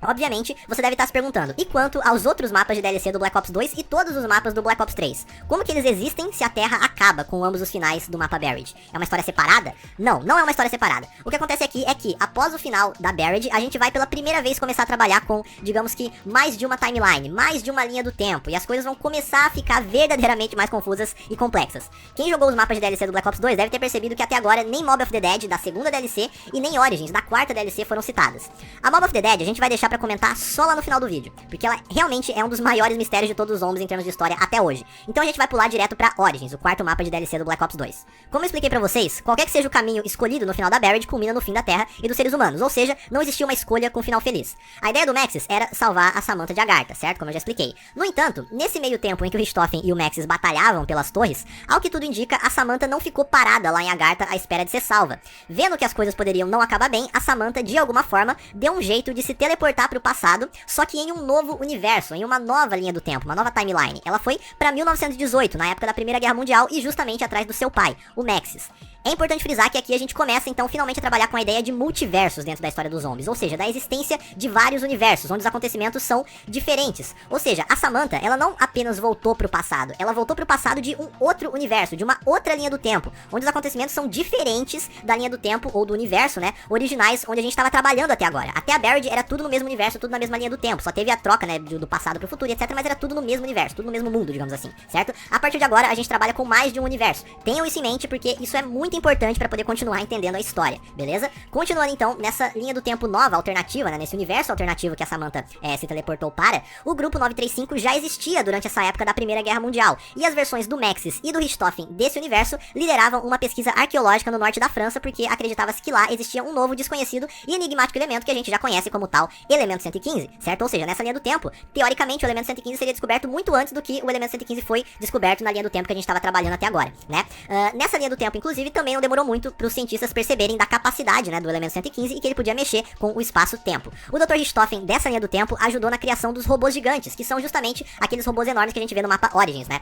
obviamente, você deve estar se perguntando, e quanto aos outros mapas de DLC do Black Ops 2 e todos os mapas do Black Ops 3? Como que eles existem se a Terra acaba acaba com ambos os finais do mapa Buried? É uma história separada? Não, não é uma história separada. O que acontece aqui é que, após o final da Buried, a gente vai pela primeira vez começar a trabalhar com, digamos que, mais de uma timeline, mais de uma linha do tempo, e as coisas vão começar a ficar verdadeiramente mais confusas e complexas. Quem jogou os mapas de DLC do Black Ops 2 deve ter percebido que até agora nem Mob of the Dead, da segunda DLC, e nem Origins, da quarta DLC, foram citadas. A Mob of the Dead a gente vai deixar pra comentar só lá no final do vídeo, porque ela realmente é um dos maiores mistérios de todos os zombies em termos de história até hoje. Então a gente vai pular direto pra Origins, o quarto mapa de DLC do Black Ops 2. Como eu expliquei pra vocês, qualquer que seja o caminho escolhido no final da Buried culmina no fim da Terra e dos seres humanos, ou seja, não existia uma escolha com final feliz. A ideia do Maxis era salvar a Samantha de Agartha, certo? Como eu já expliquei. No entanto, nesse meio tempo em que o Richthofen e o Maxis batalhavam pelas torres, ao que tudo indica, a Samantha não ficou parada lá em Agartha à espera de ser salva. Vendo que as coisas poderiam não acabar bem, a Samantha, de alguma forma, deu um jeito de se teleportar pro passado, só que em um novo universo, em uma nova linha do tempo, uma nova timeline. Ela foi pra 1918, na época da Primeira Guerra Mundial, e justamente atrás do seu pai, o Maxis. É importante frisar que aqui a gente começa, então, finalmente a trabalhar com a ideia de multiversos dentro da história dos zombies, ou seja, da existência de vários universos, onde os acontecimentos são diferentes. Ou seja, a Samantha, ela não apenas voltou pro passado, ela voltou pro passado de um outro universo, de uma outra linha do tempo, onde os acontecimentos são diferentes da linha do tempo, ou do universo, né, originais, onde a gente estava trabalhando até agora. Até a Buried era tudo no mesmo universo, tudo na mesma linha do tempo, só teve a troca, né, do passado pro futuro, etc, mas era tudo no mesmo universo, tudo no mesmo mundo, digamos assim, certo? A partir de agora, a gente trabalha com mais de um universo. Tenham isso em mente, porque isso é muito importante para poder continuar entendendo a história, beleza? Continuando então nessa linha do tempo nova, alternativa, né, nesse universo alternativo que a Samantha se teleportou para, o grupo 935 já existia durante essa época da Primeira Guerra Mundial, e as versões do Maxis e do Richthofen desse universo lideravam uma pesquisa arqueológica no norte da França, porque acreditava-se que lá existia um novo, desconhecido e enigmático elemento que a gente já conhece como tal Elemento 115, certo? Ou seja, nessa linha do tempo, teoricamente o Elemento 115 seria descoberto muito antes do que o Elemento 115 foi descoberto na linha do tempo que a gente estava trabalhando até agora, né? Nessa linha do tempo, inclusive, também não demorou muito para os cientistas perceberem da capacidade, né, do Elemento 115 e que ele podia mexer com o espaço-tempo. O Dr. Richthofen, dessa linha do tempo, ajudou na criação dos robôs gigantes, que são justamente aqueles robôs enormes que a gente vê no mapa Origins, né?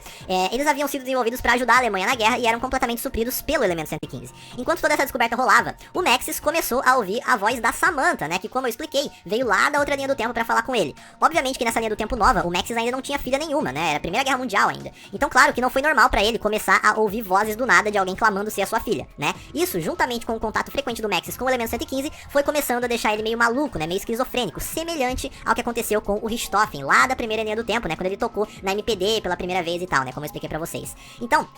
Eles haviam sido desenvolvidos para ajudar a Alemanha na guerra e eram completamente supridos pelo Elemento 115. Enquanto toda essa descoberta rolava, o Maxis começou a ouvir a voz da Samantha, né, que, como eu expliquei, veio lá da outra linha do tempo para falar com ele. Obviamente que nessa linha do tempo nova, o Maxis ainda não tinha filha nenhuma, né? Era a Primeira Guerra Mundial ainda. Então, claro que não foi normal para ele começar a ouvir vozes do nada de alguém clamando ser a sua filha, né? Isso, juntamente com o contato frequente do Maxis com o Elemento 115, foi começando a deixar ele meio maluco, né, meio esquizofrênico, semelhante ao que aconteceu com o Richthofen, lá da primeira linha do tempo, né, quando ele tocou na MPD pela primeira vez e tal, né, como eu expliquei pra vocês. Então,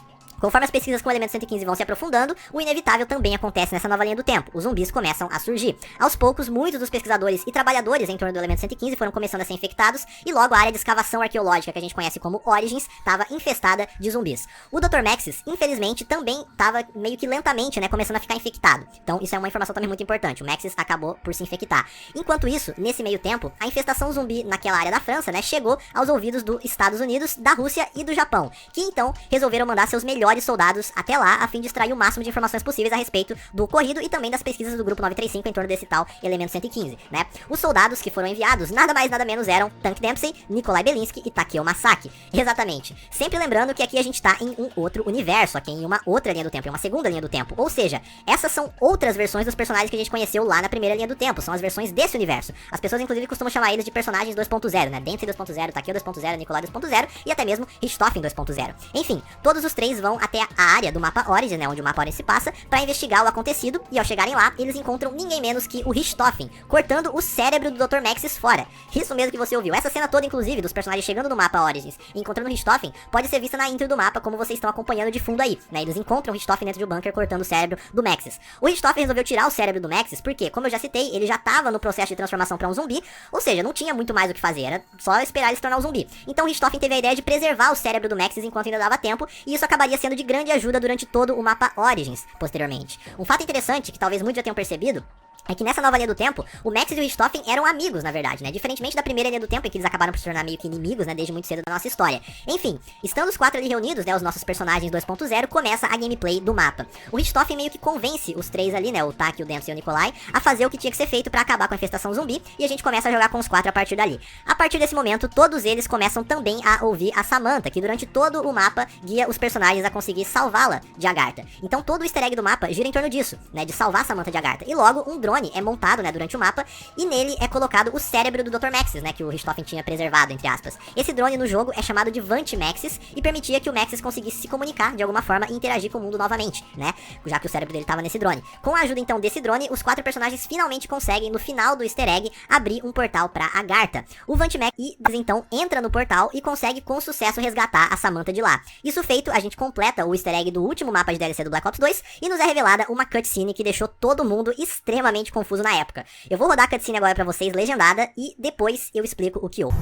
conforme as pesquisas com o Elemento 115 vão se aprofundando, o inevitável também acontece nessa nova linha do tempo. Os zumbis começam a surgir. Aos poucos, muitos dos pesquisadores e trabalhadores em torno do Elemento 115 foram começando a ser infectados, e logo a área de escavação arqueológica, que a gente conhece como Origins, estava infestada de zumbis. O Dr. Maxis, infelizmente, também estava meio que lentamente, né, começando a ficar infectado. Então isso é uma informação também muito importante. O Maxis acabou por se infectar. Enquanto isso, nesse meio tempo, a infestação zumbi naquela área da França, né, chegou aos ouvidos dos Estados Unidos, da Rússia e do Japão, que então resolveram mandar seus melhores soldados até lá, a fim de extrair o máximo de informações possíveis a respeito do ocorrido e também das pesquisas do grupo 935 em torno desse tal Elemento 115, né? Os soldados que foram enviados, nada mais nada menos eram Tank Dempsey, Nikolai Belinsky e Takeo Masaki. Exatamente. Sempre lembrando que aqui a gente tá em um outro universo, aqui em uma outra linha do tempo, em uma segunda linha do tempo. Ou seja, essas são outras versões dos personagens que a gente conheceu lá na primeira linha do tempo, são as versões desse universo. As pessoas inclusive costumam chamar eles de personagens 2.0, né? Dempsey 2.0, Takeo 2.0, Nikolai 2.0 e até mesmo Richthofen 2.0. Enfim, todos os três vão até a área do mapa Origin, né, onde o mapa Origin se passa, para investigar o acontecido, e ao chegarem lá, eles encontram ninguém menos que o Richthofen, cortando o cérebro do Dr. Maxis fora. Isso mesmo que você ouviu. Essa cena toda, inclusive, dos personagens chegando no mapa Origins e encontrando o Richthofen, pode ser vista na intro do mapa, como vocês estão acompanhando de fundo aí, né? Eles encontram o Richthofen dentro de um bunker cortando o cérebro do Maxis. O Richthofen resolveu tirar o cérebro do Maxis porque, como eu já citei, ele já estava no processo de transformação para um zumbi, ou seja, não tinha muito mais o que fazer, era só esperar ele se tornar um zumbi. Então o Richthofen teve a ideia de preservar o cérebro do Maxis enquanto ainda dava tempo, e isso acabaria sendo de grande ajuda durante todo o mapa Origins, posteriormente. Um fato interessante, que talvez muitos já tenham percebido, é que nessa nova linha do tempo, o Maxis e o Richthofen eram amigos, na verdade, né? Diferentemente da primeira linha do tempo, em que eles acabaram por se tornar meio que inimigos, né? Desde muito cedo da nossa história. Enfim, estando os quatro ali reunidos, né? Os nossos personagens 2.0, começa a gameplay do mapa. O Richthofen meio que convence os três ali, né? O Taki, o Dempsey e o Nikolai, a fazer o que tinha que ser feito pra acabar com a infestação zumbi, e a gente começa a jogar com os quatro a partir dali. A partir desse momento, todos eles começam também a ouvir a Samantha, que durante todo o mapa guia os personagens a conseguir salvá-la de Agartha. Então todo o easter egg do mapa gira em torno disso, né? De salvar a Samantha de Agartha. E logo, um drone drone é montado, né, durante o mapa, e nele é colocado o cérebro do Dr. Maxis, né, que o Richthofen tinha preservado, entre aspas. Esse drone no jogo é chamado de Vant Maxis e permitia que o Maxis conseguisse se comunicar de alguma forma e interagir com o mundo novamente, né, já que o cérebro dele estava nesse drone. Com a ajuda então desse drone, os 4 personagens finalmente conseguem, no final do easter egg, abrir um portal pra Agartha. O Vant Maxis então entra no portal e consegue com sucesso resgatar a Samantha de lá. Isso feito, a gente completa o easter egg do último mapa de DLC do Black Ops 2 e nos é revelada uma cutscene que deixou todo mundo extremamente confuso na época. Eu vou rodar a cutscene agora pra vocês, legendada, e depois eu explico o que houve.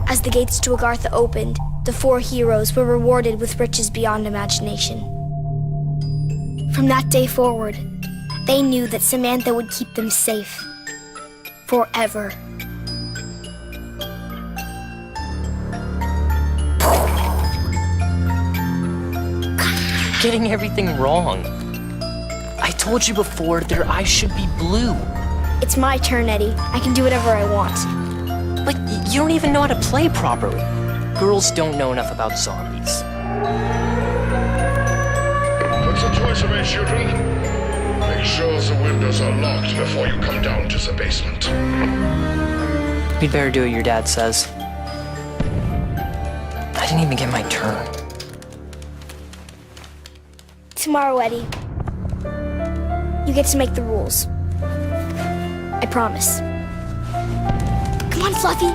As the gates to Agartha opened, the 4 heroes were rewarded with riches beyond imagination. From that day forward, they knew that Samantha would keep them safe. Forever.
Getting everything wrong. I told you before, their eyes should be blue.
It's my turn, Eddie. I can do whatever I want.
But you don't even know how to play properly. Girls don't know enough about zombies.
Put some toys away, children. Make sure the windows are locked before you come down to the basement.
We'd better do what your dad says. I didn't even get my turn.
Tomorrow, Eddie. You get to make the rules. I promise. Come on, Fluffy.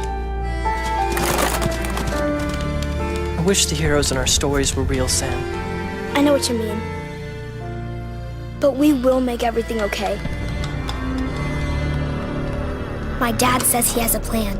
I wish the heroes in our stories were real, Sam.
I know what you mean. But we will make everything okay. My dad says he has a plan.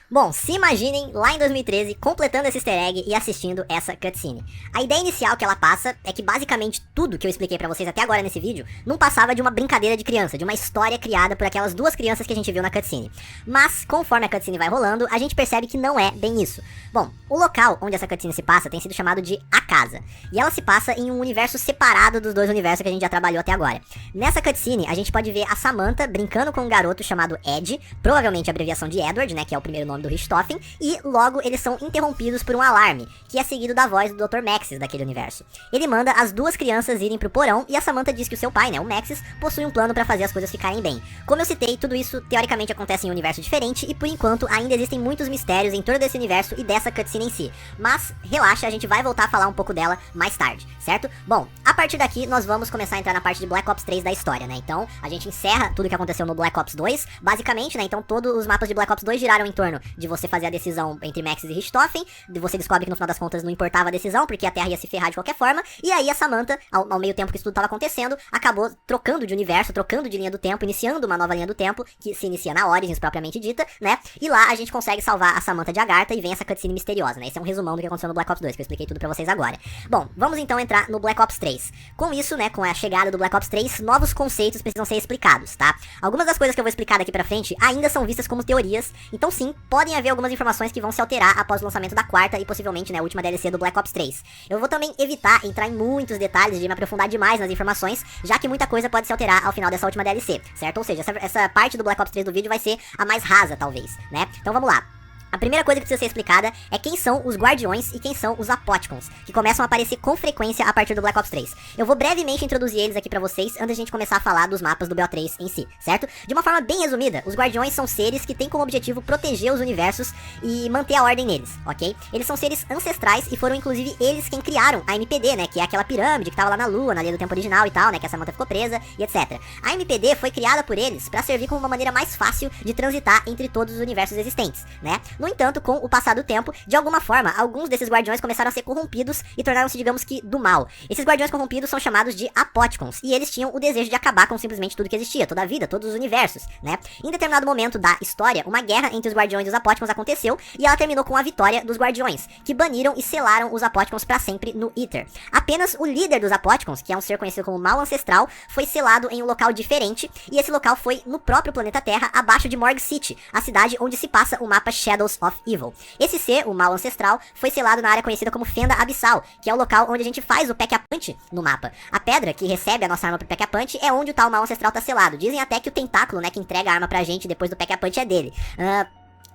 Bom, se imaginem lá em 2013 completando esse easter egg e assistindo essa cutscene. A ideia inicial que ela passa é que basicamente tudo que eu expliquei pra vocês até agora nesse vídeo não passava de uma brincadeira de criança, de uma história criada por aquelas 2 crianças que a gente viu na cutscene. Mas, conforme a cutscene vai rolando, a gente percebe que não é bem isso. Bom, o local onde essa cutscene se passa tem sido chamado de A Casa, e ela se passa em um universo separado dos 2 universos que a gente já trabalhou até agora. Nessa cutscene, a gente pode ver a Samantha brincando com um garoto chamado Ed, provavelmente a abreviação de Edward, né, que é o primeiro nome do Richthofen, e logo eles são interrompidos por um alarme, que é seguido da voz do Dr. Maxis daquele universo. Ele manda as 2 crianças irem pro porão e a Samantha diz que o seu pai, né, o Maxis, possui um plano pra fazer as coisas ficarem bem. Como eu citei, tudo isso teoricamente acontece em um universo diferente e por enquanto ainda existem muitos mistérios em torno desse universo e dessa cutscene em si. Mas relaxa, a gente vai voltar a falar um pouco dela mais tarde, certo? Bom, a partir daqui nós vamos começar a entrar na parte de Black Ops 3 da história, né? Então a gente encerra tudo que aconteceu no Black Ops 2, basicamente, né? Então todos os mapas de Black Ops 2 giraram em torno de você fazer a decisão entre Maxis e Richthofen, você descobre que no final das contas não importava a decisão, porque a Terra ia se ferrar de qualquer forma, e aí a Samantha, ao meio tempo que isso tudo estava acontecendo, acabou trocando de universo, trocando de linha do tempo, iniciando uma nova linha do tempo, que se inicia na Origins propriamente dita, né? E lá a gente consegue salvar a Samantha de Agartha e vem essa cutscene misteriosa, né? Esse é um resumão do que aconteceu no Black Ops 2, que eu expliquei tudo pra vocês agora. Bom, vamos então entrar no Black Ops 3. Com isso, né, com a chegada do Black Ops 3, novos conceitos precisam ser explicados, tá? Algumas das coisas que eu vou explicar daqui pra frente ainda são vistas como teorias, então sim, podem haver algumas informações que vão se alterar após o lançamento da 4ª e possivelmente, né, a última DLC do Black Ops 3. Eu vou também evitar entrar em muitos detalhes de me aprofundar demais nas informações, já que muita coisa pode se alterar ao final dessa última DLC, certo? Ou seja, essa parte do Black Ops 3 do vídeo vai ser a mais rasa, talvez, né? Então vamos lá. A primeira coisa que precisa ser explicada é quem são os Guardiões e quem são os Apóticons, que começam a aparecer com frequência a partir do Black Ops 3. Eu vou brevemente introduzir eles aqui pra vocês antes de a gente começar a falar dos mapas do BO3 em si, certo? De uma forma bem resumida, os Guardiões são seres que têm como objetivo proteger os universos e manter a ordem neles, ok? Eles são seres ancestrais e foram inclusive eles quem criaram a MPD, né? Que é aquela pirâmide que tava lá na Lua, na linha do tempo original e tal, né? Que a Samantha ficou presa e etc. A MPD foi criada por eles pra servir como uma maneira mais fácil de transitar entre todos os universos existentes, né? No entanto, com o passar do tempo, de alguma forma, alguns desses guardiões começaram a ser corrompidos e tornaram-se, digamos que, do mal. Esses guardiões corrompidos são chamados de Apóticons, e eles tinham o desejo de acabar com simplesmente tudo que existia, toda a vida, todos os universos, né? Em determinado momento da história, uma guerra entre os guardiões e os Apóticons aconteceu, e ela terminou com a vitória dos guardiões, que baniram e selaram os Apóticons pra sempre no Ether. Apenas o líder dos Apóticons, que é um ser conhecido como Mal Ancestral, foi selado em um local diferente, e esse local foi no próprio planeta Terra, abaixo de Morgue City, a cidade onde se passa o mapa Shadows of Evil. Esse ser, o Mal Ancestral, foi selado na área conhecida como Fenda Abissal, que é o local onde a gente faz o Pack-a-Punch no mapa. A pedra que recebe a nossa arma pro Pack-a-Punch é onde o tal Mal Ancestral tá selado. Dizem até que o tentáculo, né, que entrega a arma pra gente depois do Pack-a-Punch é dele.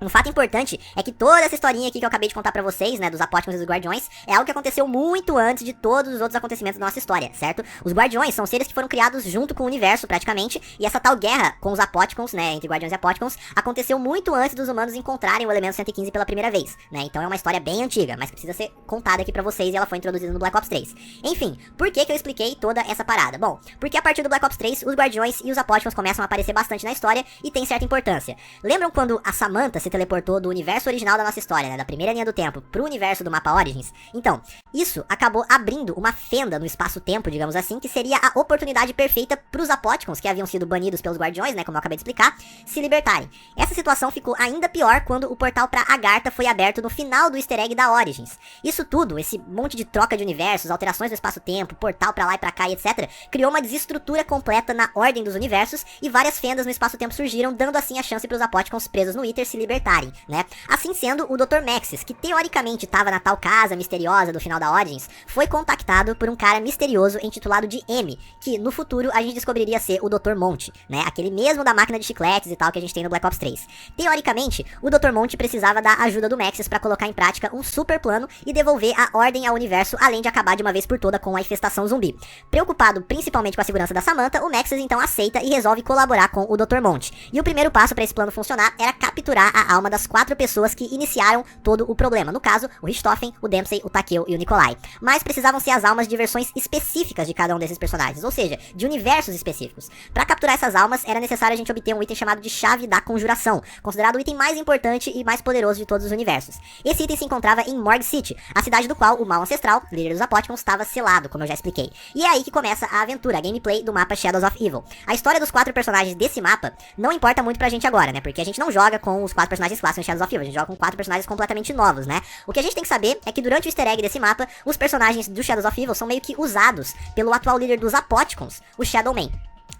Um fato importante é que toda essa historinha aqui que eu acabei de contar pra vocês, né, dos Apóticons e dos Guardiões, é algo que aconteceu muito antes de todos os outros acontecimentos da nossa história, certo? Os Guardiões são seres que foram criados junto com o universo, praticamente, e essa tal guerra com os Apóticons, né, entre Guardiões e Apóticons, aconteceu muito antes dos humanos encontrarem o elemento 115 pela primeira vez, né? Então é uma história bem antiga, mas que precisa ser contada aqui pra vocês e ela foi introduzida no Black Ops 3. Enfim, por que eu expliquei toda essa parada? Bom, porque a partir do Black Ops 3, os Guardiões e os Apóticons começam a aparecer bastante na história e tem certa importância. Lembram quando a Samantha se teleportou do universo original da nossa história, né, da primeira linha do tempo, pro universo do mapa Origins? Então, isso acabou abrindo uma fenda no espaço-tempo, digamos assim, que seria a oportunidade perfeita pros Apóticons, que haviam sido banidos pelos Guardiões, né, como eu acabei de explicar, se libertarem. Essa situação ficou ainda pior quando o portal pra Agartha foi aberto no final do easter egg da Origins. Isso tudo, esse monte de troca de universos, alterações do espaço-tempo, portal pra lá e pra cá e etc., criou uma desestrutura completa na ordem dos universos e várias fendas no espaço-tempo surgiram, dando assim a chance pros Apóticons presos no Iter se libertarem, né? Assim sendo, o Dr. Maxis, que teoricamente estava na tal casa misteriosa do final da Origins, foi contactado por um cara misterioso intitulado de M, que no futuro a gente descobriria ser o Dr. Monte, né? Aquele mesmo da máquina de chicletes e tal que a gente tem no Black Ops 3. Teoricamente, o Dr. Monte precisava da ajuda do Maxis para colocar em prática um super plano e devolver a ordem ao universo, além de acabar de uma vez por toda com a infestação zumbi. Preocupado principalmente com a segurança da Samantha, o Maxis então aceita e resolve colaborar com o Dr. Monte. E o primeiro passo para esse plano funcionar era capturar a alma das 4 pessoas que iniciaram todo o problema. No caso, o Richthofen, o Dempsey, o Takeo e o Nikolai. Mas precisavam ser as almas de versões específicas de cada um desses personagens, ou seja, de universos específicos. Para capturar essas almas, era necessário a gente obter um item chamado de Chave da Conjuração, considerado o item mais importante e mais poderoso de todos os universos. Esse item se encontrava em Morgue City, a cidade do qual o Mal Ancestral, líder dos Apóticons, estava selado, como eu já expliquei. E é aí que começa a aventura, a gameplay do mapa Shadows of Evil. A história dos 4 personagens desse mapa não importa muito pra gente agora, né? Porque a gente não joga com os 4 personagens clássicos em Shadows of Evil, a gente joga com 4 personagens completamente novos, né? O que a gente tem que saber é que durante o easter egg desse mapa, os personagens do Shadows of Evil são meio que usados pelo atual líder dos Apóticons, o Shadowman.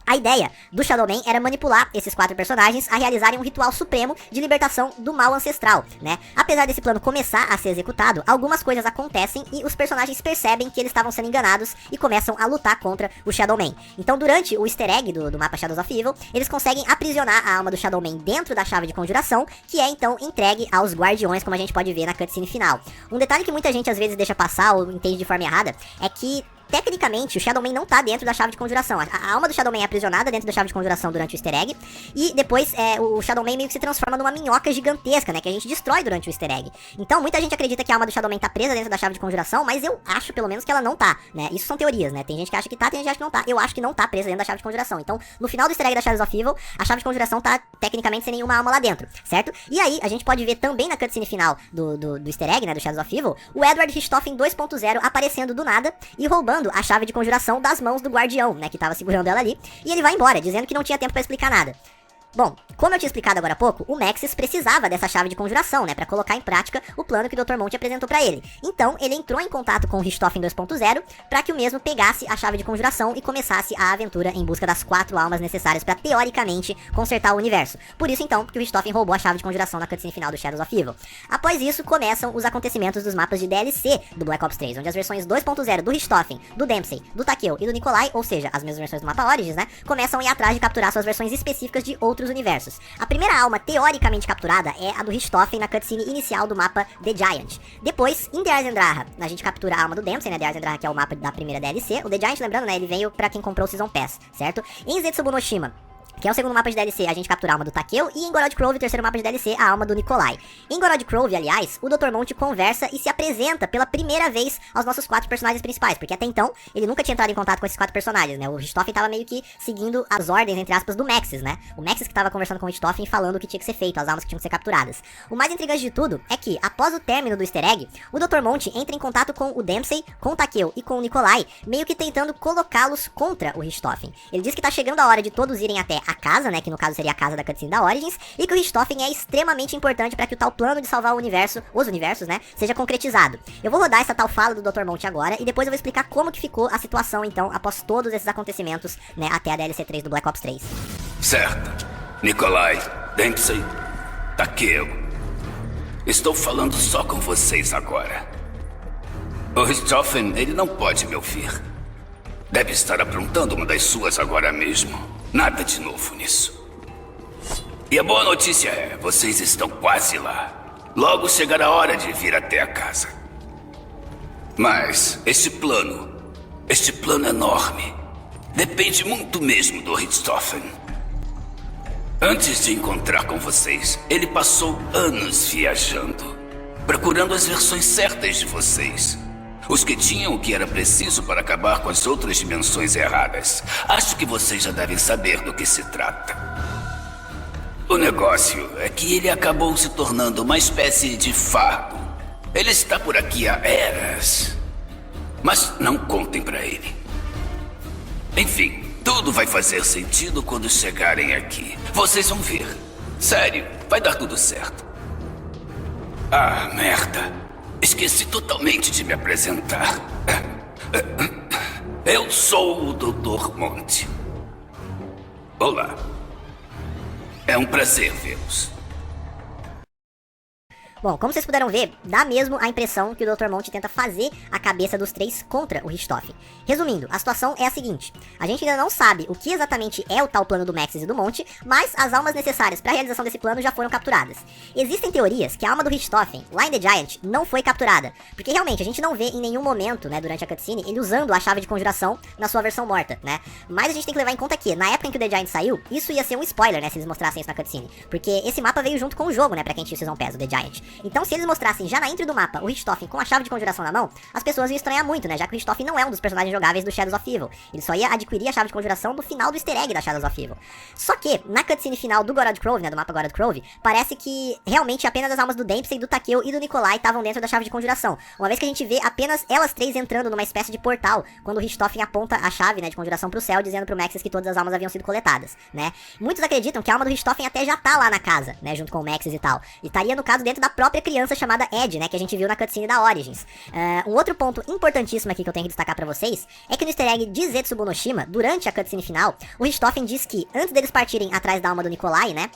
A ideia do Shadowman era manipular esses 4 personagens a realizarem um ritual supremo de libertação do mal ancestral, né? Apesar desse plano começar a ser executado, algumas coisas acontecem e os personagens percebem que eles estavam sendo enganados e começam a lutar contra o Shadowman. Então, durante o easter egg do mapa Shadows of Evil, eles conseguem aprisionar a alma do Shadowman dentro da chave de conjuração, que é então entregue aos Guardiões, como a gente pode ver na cutscene final. Um detalhe que muita gente às vezes deixa passar ou entende de forma errada é que tecnicamente, o Shadowman não tá dentro da chave de conjuração. A alma do Shadowman é aprisionada dentro da chave de conjuração durante o easter egg. E depois, o Shadowman meio que se transforma numa minhoca gigantesca, né? Que a gente destrói durante o easter egg. Então, muita gente acredita que a alma do Shadowman tá presa dentro da chave de conjuração, mas eu acho, pelo menos, que ela não tá, né? Isso são teorias, né? Tem gente que acha que tá, tem gente que acha que não tá. Eu acho que não tá presa dentro da chave de conjuração. Então, no final do easter egg da Shadows of Evil, a chave de conjuração tá, tecnicamente, sem nenhuma alma lá dentro, certo? E aí, a gente pode ver também na cutscene final do easter egg, né? Do Shadows of Evil, o Edward Richthofen 2.0 aparecendo do nada e roubando a chave de conjuração das mãos do Guardião, né, que tava segurando ela ali, e ele vai embora, dizendo que não tinha tempo pra explicar nada. Bom, como eu tinha explicado agora há pouco, o Maxis precisava dessa chave de conjuração, né, pra colocar em prática o plano que o Dr. Monte apresentou pra ele. Então, ele entrou em contato com o Richthofen 2.0 pra que o mesmo pegasse a chave de conjuração e começasse a aventura em busca das 4 almas necessárias pra, teoricamente, consertar o universo. Por isso, então, que o Richthofen roubou a chave de conjuração na cutscene final do Shadows of Evil. Após isso, começam os acontecimentos dos mapas de DLC do Black Ops 3, onde as versões 2.0 do Richthofen, do Dempsey, do Takeo e do Nikolai, ou seja, as mesmas versões do mapa Origins, né, começam a ir atrás de capturar suas versões específicas de outros universos. A primeira alma teoricamente capturada é a do Richthofen na cutscene inicial do mapa The Giant. Depois, em The Arzendraha, a gente captura a alma do Dempsey, né, The Arzendraha, que é o mapa da primeira DLC. O The Giant, lembrando, né, ele veio pra quem comprou o Season Pass, certo? Em Zetsubo no Shima, que é o segundo mapa de DLC, a gente captura a alma do Takeo, e em Gorod Grove, o terceiro mapa de DLC, a alma do Nikolai. Em Gorod Grove, aliás, o Dr. Monte conversa e se apresenta pela primeira vez aos nossos 4 personagens principais, porque até então, ele nunca tinha entrado em contato com esses 4 personagens, né? O Richthofen tava meio que seguindo as ordens, entre aspas, do Maxis, né? O Maxis que tava conversando com o Richthofen e falando o que tinha que ser feito, as almas que tinham que ser capturadas. O mais intrigante de tudo é que, após o término do easter egg, o Dr. Monte entra em contato com o Dempsey, com o Takeo e com o Nikolai, meio que tentando colocá-los contra o Richthofen. Ele diz que tá chegando a hora de todos irem até a casa, né? Que no caso seria a casa da cutscene da Origins, e que o Richthofen é extremamente importante para que o tal plano de salvar o universo, os universos, né, seja concretizado. Eu vou rodar essa tal fala do Dr. Monte agora, e depois eu vou explicar como que ficou a situação, então, após todos esses acontecimentos, né, até a DLC 3 do Black Ops 3.
Certo. Nikolai, Dempsey, Takeo. Estou falando só com vocês agora. O Richthofen, ele não pode me ouvir. Deve estar aprontando uma das suas agora mesmo. Nada de novo nisso. E a boa notícia é, vocês estão quase lá. Logo chegará a hora de vir até a casa. Mas este plano enorme, depende muito mesmo do Richthofen. Antes de encontrar com vocês, ele passou anos viajando, procurando as versões certas de vocês. Os que tinham o que era preciso para acabar com as outras dimensões erradas. Acho que vocês já devem saber do que se trata. O negócio é que ele acabou se tornando uma espécie de fardo. Ele está por aqui há eras. Mas não contem pra ele. Enfim, tudo vai fazer sentido quando chegarem aqui. Vocês vão ver. Sério, vai dar tudo certo. Ah, merda. Esqueci totalmente de me apresentar. Eu sou o Dr. Monte. Olá. É um prazer vê-los.
Bom, como vocês puderam ver, dá mesmo a impressão que o Dr. Monte tenta fazer a cabeça dos três contra o Richthofen. Resumindo, a situação é a seguinte: a gente ainda não sabe o que exatamente é o tal plano do Maxis e do Monte, mas as almas necessárias para a realização desse plano já foram capturadas. Existem teorias que a alma do Richthofen, lá em The Giant, não foi capturada, porque realmente a gente não vê em nenhum momento, né, durante a cutscene, ele usando a chave de conjuração na sua versão morta, né? Mas a gente tem que levar em conta que, na época em que o The Giant saiu, isso ia ser um spoiler, né, se eles mostrassem isso na cutscene, porque esse mapa veio junto com o jogo, né, pra quem tinha o Season Pass, o The Giant. Então, se eles mostrassem já na intro do mapa o Richthofen com a chave de conjuração na mão, as pessoas iam estranhar muito, né? Já que o Richthofen não é um dos personagens jogáveis do Shadows of Evil. Ele só ia adquirir a chave de conjuração no final do easter egg da Shadows of Evil. Só que, na cutscene final do Gorod Grove, né? Do mapa Gorod Grove, parece que realmente apenas as almas do Dempsey, do Takeo e do Nikolai estavam dentro da chave de conjuração. Uma vez que a gente vê apenas elas três entrando numa espécie de portal, quando o Richthofen aponta a chave, né, de conjuração pro céu, dizendo pro Maxis que todas as almas haviam sido coletadas, né? Muitos acreditam que a alma do Richthofen até já tá lá na casa, né? Junto com o Maxis e tal. E estaria, no caso, dentro da própria criança chamada Ed, né, que a gente viu na cutscene da Origins. Um outro ponto importantíssimo aqui que eu tenho que destacar pra vocês é que no easter egg de Zetsubo no Shima, durante a cutscene final, o Richthofen diz que, antes deles partirem atrás da alma do Nikolai, né,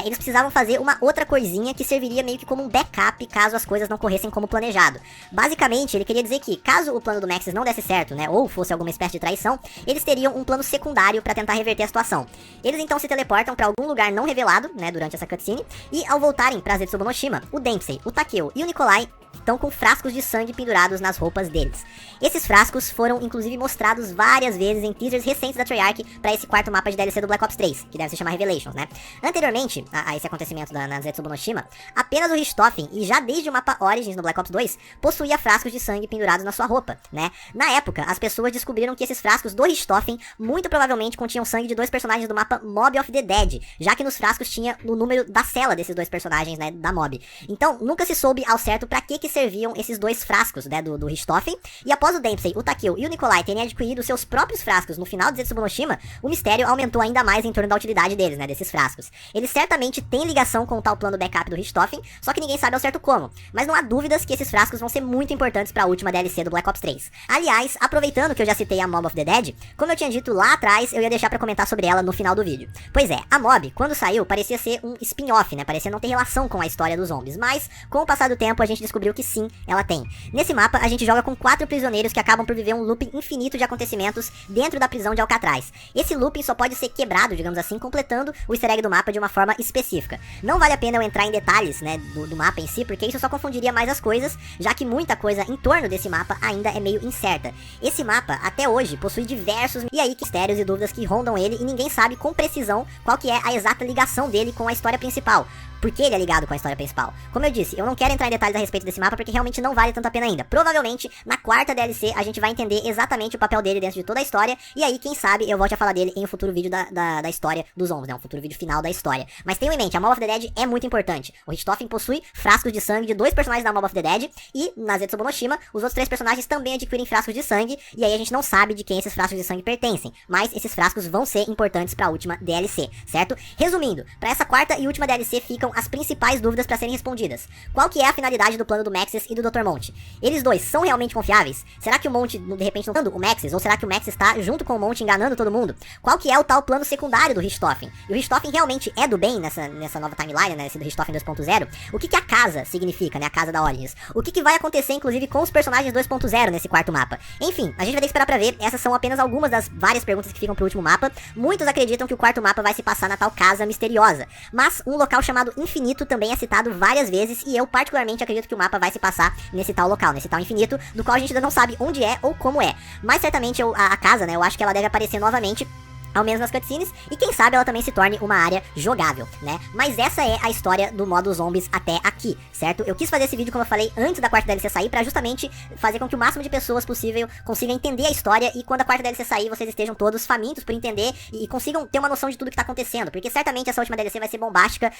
eles precisavam fazer uma outra coisinha que serviria meio que como um backup caso as coisas não corressem como planejado. Basicamente, ele queria dizer que, caso o plano do Maxis não desse certo, né, ou fosse alguma espécie de traição, eles teriam um plano secundário pra tentar reverter a situação. Eles então se teleportam pra algum lugar não revelado, né, durante essa cutscene, e ao voltarem pra Zetsubo no Shima, o Dempsey, o Takeo e o Nikolai estão com frascos de sangue pendurados nas roupas deles. Esses frascos foram inclusive mostrados várias vezes em teasers recentes da Treyarch para esse quarto mapa de DLC do Black Ops 3, que deve se chamar Revelations, né? Anteriormente a esse acontecimento na Zetsubo no Shima, apenas o Richthofen, e já desde o mapa Origins no Black Ops 2, possuía frascos de sangue pendurados na sua roupa, né? Na época, as pessoas descobriram que esses frascos do Richthofen muito provavelmente continham sangue de dois personagens do mapa Mob of the Dead, já que nos frascos tinha o número da cela desses dois personagens, né, da Mob. Então, nunca se soube ao certo pra que serviam esses dois frascos, né, do Richthofen, e após o Dempsey, o Takeo e o Nikolai terem adquirido seus próprios frascos no final de Zetsubo no Shima, o mistério aumentou ainda mais em torno da utilidade deles, né, desses frascos. Eles certamente têm ligação com o tal plano backup do Richthofen, só que ninguém sabe ao certo como, mas não há dúvidas que esses frascos vão ser muito importantes para a última DLC do Black Ops 3. Aliás, aproveitando que eu já citei a Mob of the Dead, como eu tinha dito lá atrás, eu ia deixar pra comentar sobre ela no final do vídeo. Pois é, a Mob, quando saiu, parecia ser um spin-off, né, parecia não ter relação com a história dos zombies, mas com o passar do tempo a gente descobriu que sim, ela tem. Nesse mapa, a gente joga com 4 prisioneiros que acabam por viver um looping infinito de acontecimentos dentro da prisão de Alcatraz. Esse looping só pode ser quebrado, digamos assim, completando o easter egg do mapa de uma forma específica. Não vale a pena eu entrar em detalhes, né, do mapa em si, porque isso só confundiria mais as coisas, já que muita coisa em torno desse mapa ainda é meio incerta. Esse mapa, até hoje, possui diversos mistérios e dúvidas que rondam ele, e ninguém sabe com precisão qual que é a exata ligação dele com a história principal. Por que ele é ligado com a história principal? Como eu disse, eu não quero entrar em detalhes a respeito desse mapa porque realmente não vale tanto a pena ainda. Provavelmente, na quarta DLC, a gente vai entender exatamente o papel dele dentro de toda a história, e aí, quem sabe, eu volte a falar dele em um futuro vídeo da história dos zombies, né? Um futuro vídeo final da história. Mas tenham em mente, a Mob of the Dead é muito importante. O Richthofen possui frascos de sangue de 2 personagens da Mob of the Dead, e na Zetsubo no Shima, os outros 3 personagens também adquirem frascos de sangue, e aí a gente não sabe de quem esses frascos de sangue pertencem, mas esses frascos vão ser importantes pra última DLC, certo? Resumindo, pra essa quarta e última DLC ficam as principais dúvidas pra serem respondidas. Qual que é a finalidade do plano do Maxis e do Dr. Monte. Eles dois são realmente confiáveis? Será que o Monte, de repente, não tá enganando o Maxis? Ou será que o Maxis tá junto com o Monte enganando todo mundo? Qual que é o tal plano secundário do Richthofen? E o Richthofen realmente é do bem nessa nova timeline, né? Esse do Richthofen 2.0? O que a casa significa, né? A casa da Origins? O que vai acontecer, inclusive, com os personagens 2.0 nesse quarto mapa? Enfim, a gente vai ter que esperar pra ver. Essas são apenas algumas das várias perguntas que ficam pro último mapa. Muitos acreditam que o quarto mapa vai se passar na tal casa misteriosa. Mas um local chamado Infinito também é citado várias vezes, e eu particularmente acredito que o mapa vai se passar nesse tal local, nesse tal Infinito, do qual a gente ainda não sabe onde é ou como é. Mas certamente a casa, né, eu acho que ela deve aparecer novamente, ao menos nas cutscenes, e quem sabe ela também se torne uma área jogável, né? Mas essa é a história do modo zombies até aqui, certo? Eu quis fazer esse vídeo, como eu falei, antes da quarta DLC sair, pra justamente fazer com que o máximo de pessoas possível consiga entender a história, e quando a quarta DLC sair, vocês estejam todos famintos por entender e consigam ter uma noção de tudo que tá acontecendo, porque certamente essa última DLC vai ser bombástica,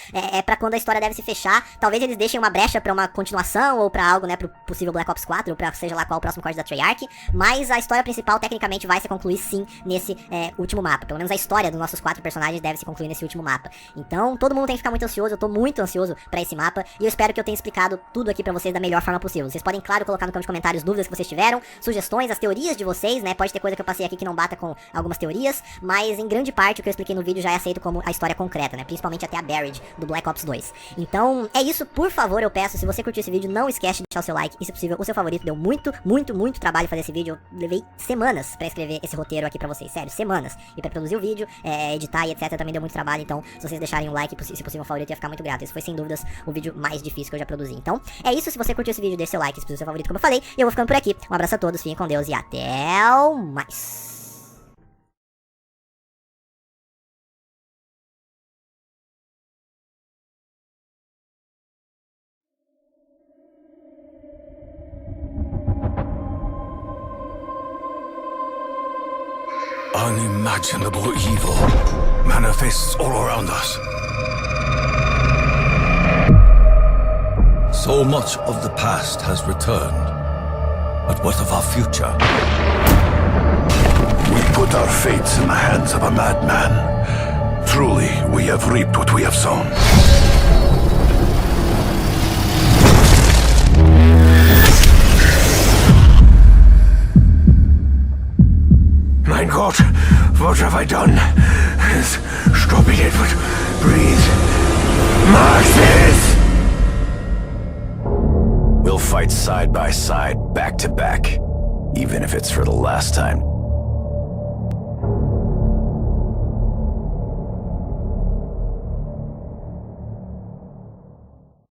pra quando a história deve se fechar. Talvez eles deixem uma brecha pra uma continuação, ou pra algo, né, pro possível Black Ops 4, ou pra seja lá qual o próximo corte da Treyarch, mas a história principal, tecnicamente, vai se concluir sim nesse último mapa. Pelo menos a história dos nossos 4 personagens deve se concluir nesse último mapa. Então, todo mundo tem que ficar muito ansioso, eu tô muito ansioso pra esse mapa, e eu espero que eu tenha explicado tudo aqui pra vocês da melhor forma possível. Vocês podem, claro, colocar no campo de comentários dúvidas que vocês tiveram, sugestões, as teorias de vocês, né? Pode ter coisa que eu passei aqui que não bata com algumas teorias, mas em grande parte o que eu expliquei no vídeo já é aceito como a história concreta, né? Principalmente até a Buried do Black Ops 2. Então, é isso, por favor, eu peço, se você curtiu esse vídeo, não esquece de deixar o seu like, e se possível, o seu favorito. Deu muito trabalho fazer esse vídeo, eu levei semanas pra escrever esse roteiro aqui pra vocês, sério, semanas. E pra produzir o vídeo, editar e etc, também deu muito trabalho, então se vocês deixarem um like, se possível o favorito, eu ia ficar muito grato. Esse foi sem dúvidas o vídeo mais difícil que eu já produzi. Então, é isso, se você curtiu esse vídeo, deixa seu like, se possível o seu favorito, como eu falei, e eu vou ficando por aqui. Um abraço a todos, fiquem com Deus e até mais.
Unimaginable evil manifests all around us. So much of the past has returned, but what of our future?
We put our fates in the hands of a madman. Truly, we have reaped what we have sown. Mein Gott, what have I done? Stop it, Edward. Breathe. Marxist!
We'll fight side by side, back to back, even if it's for the last time.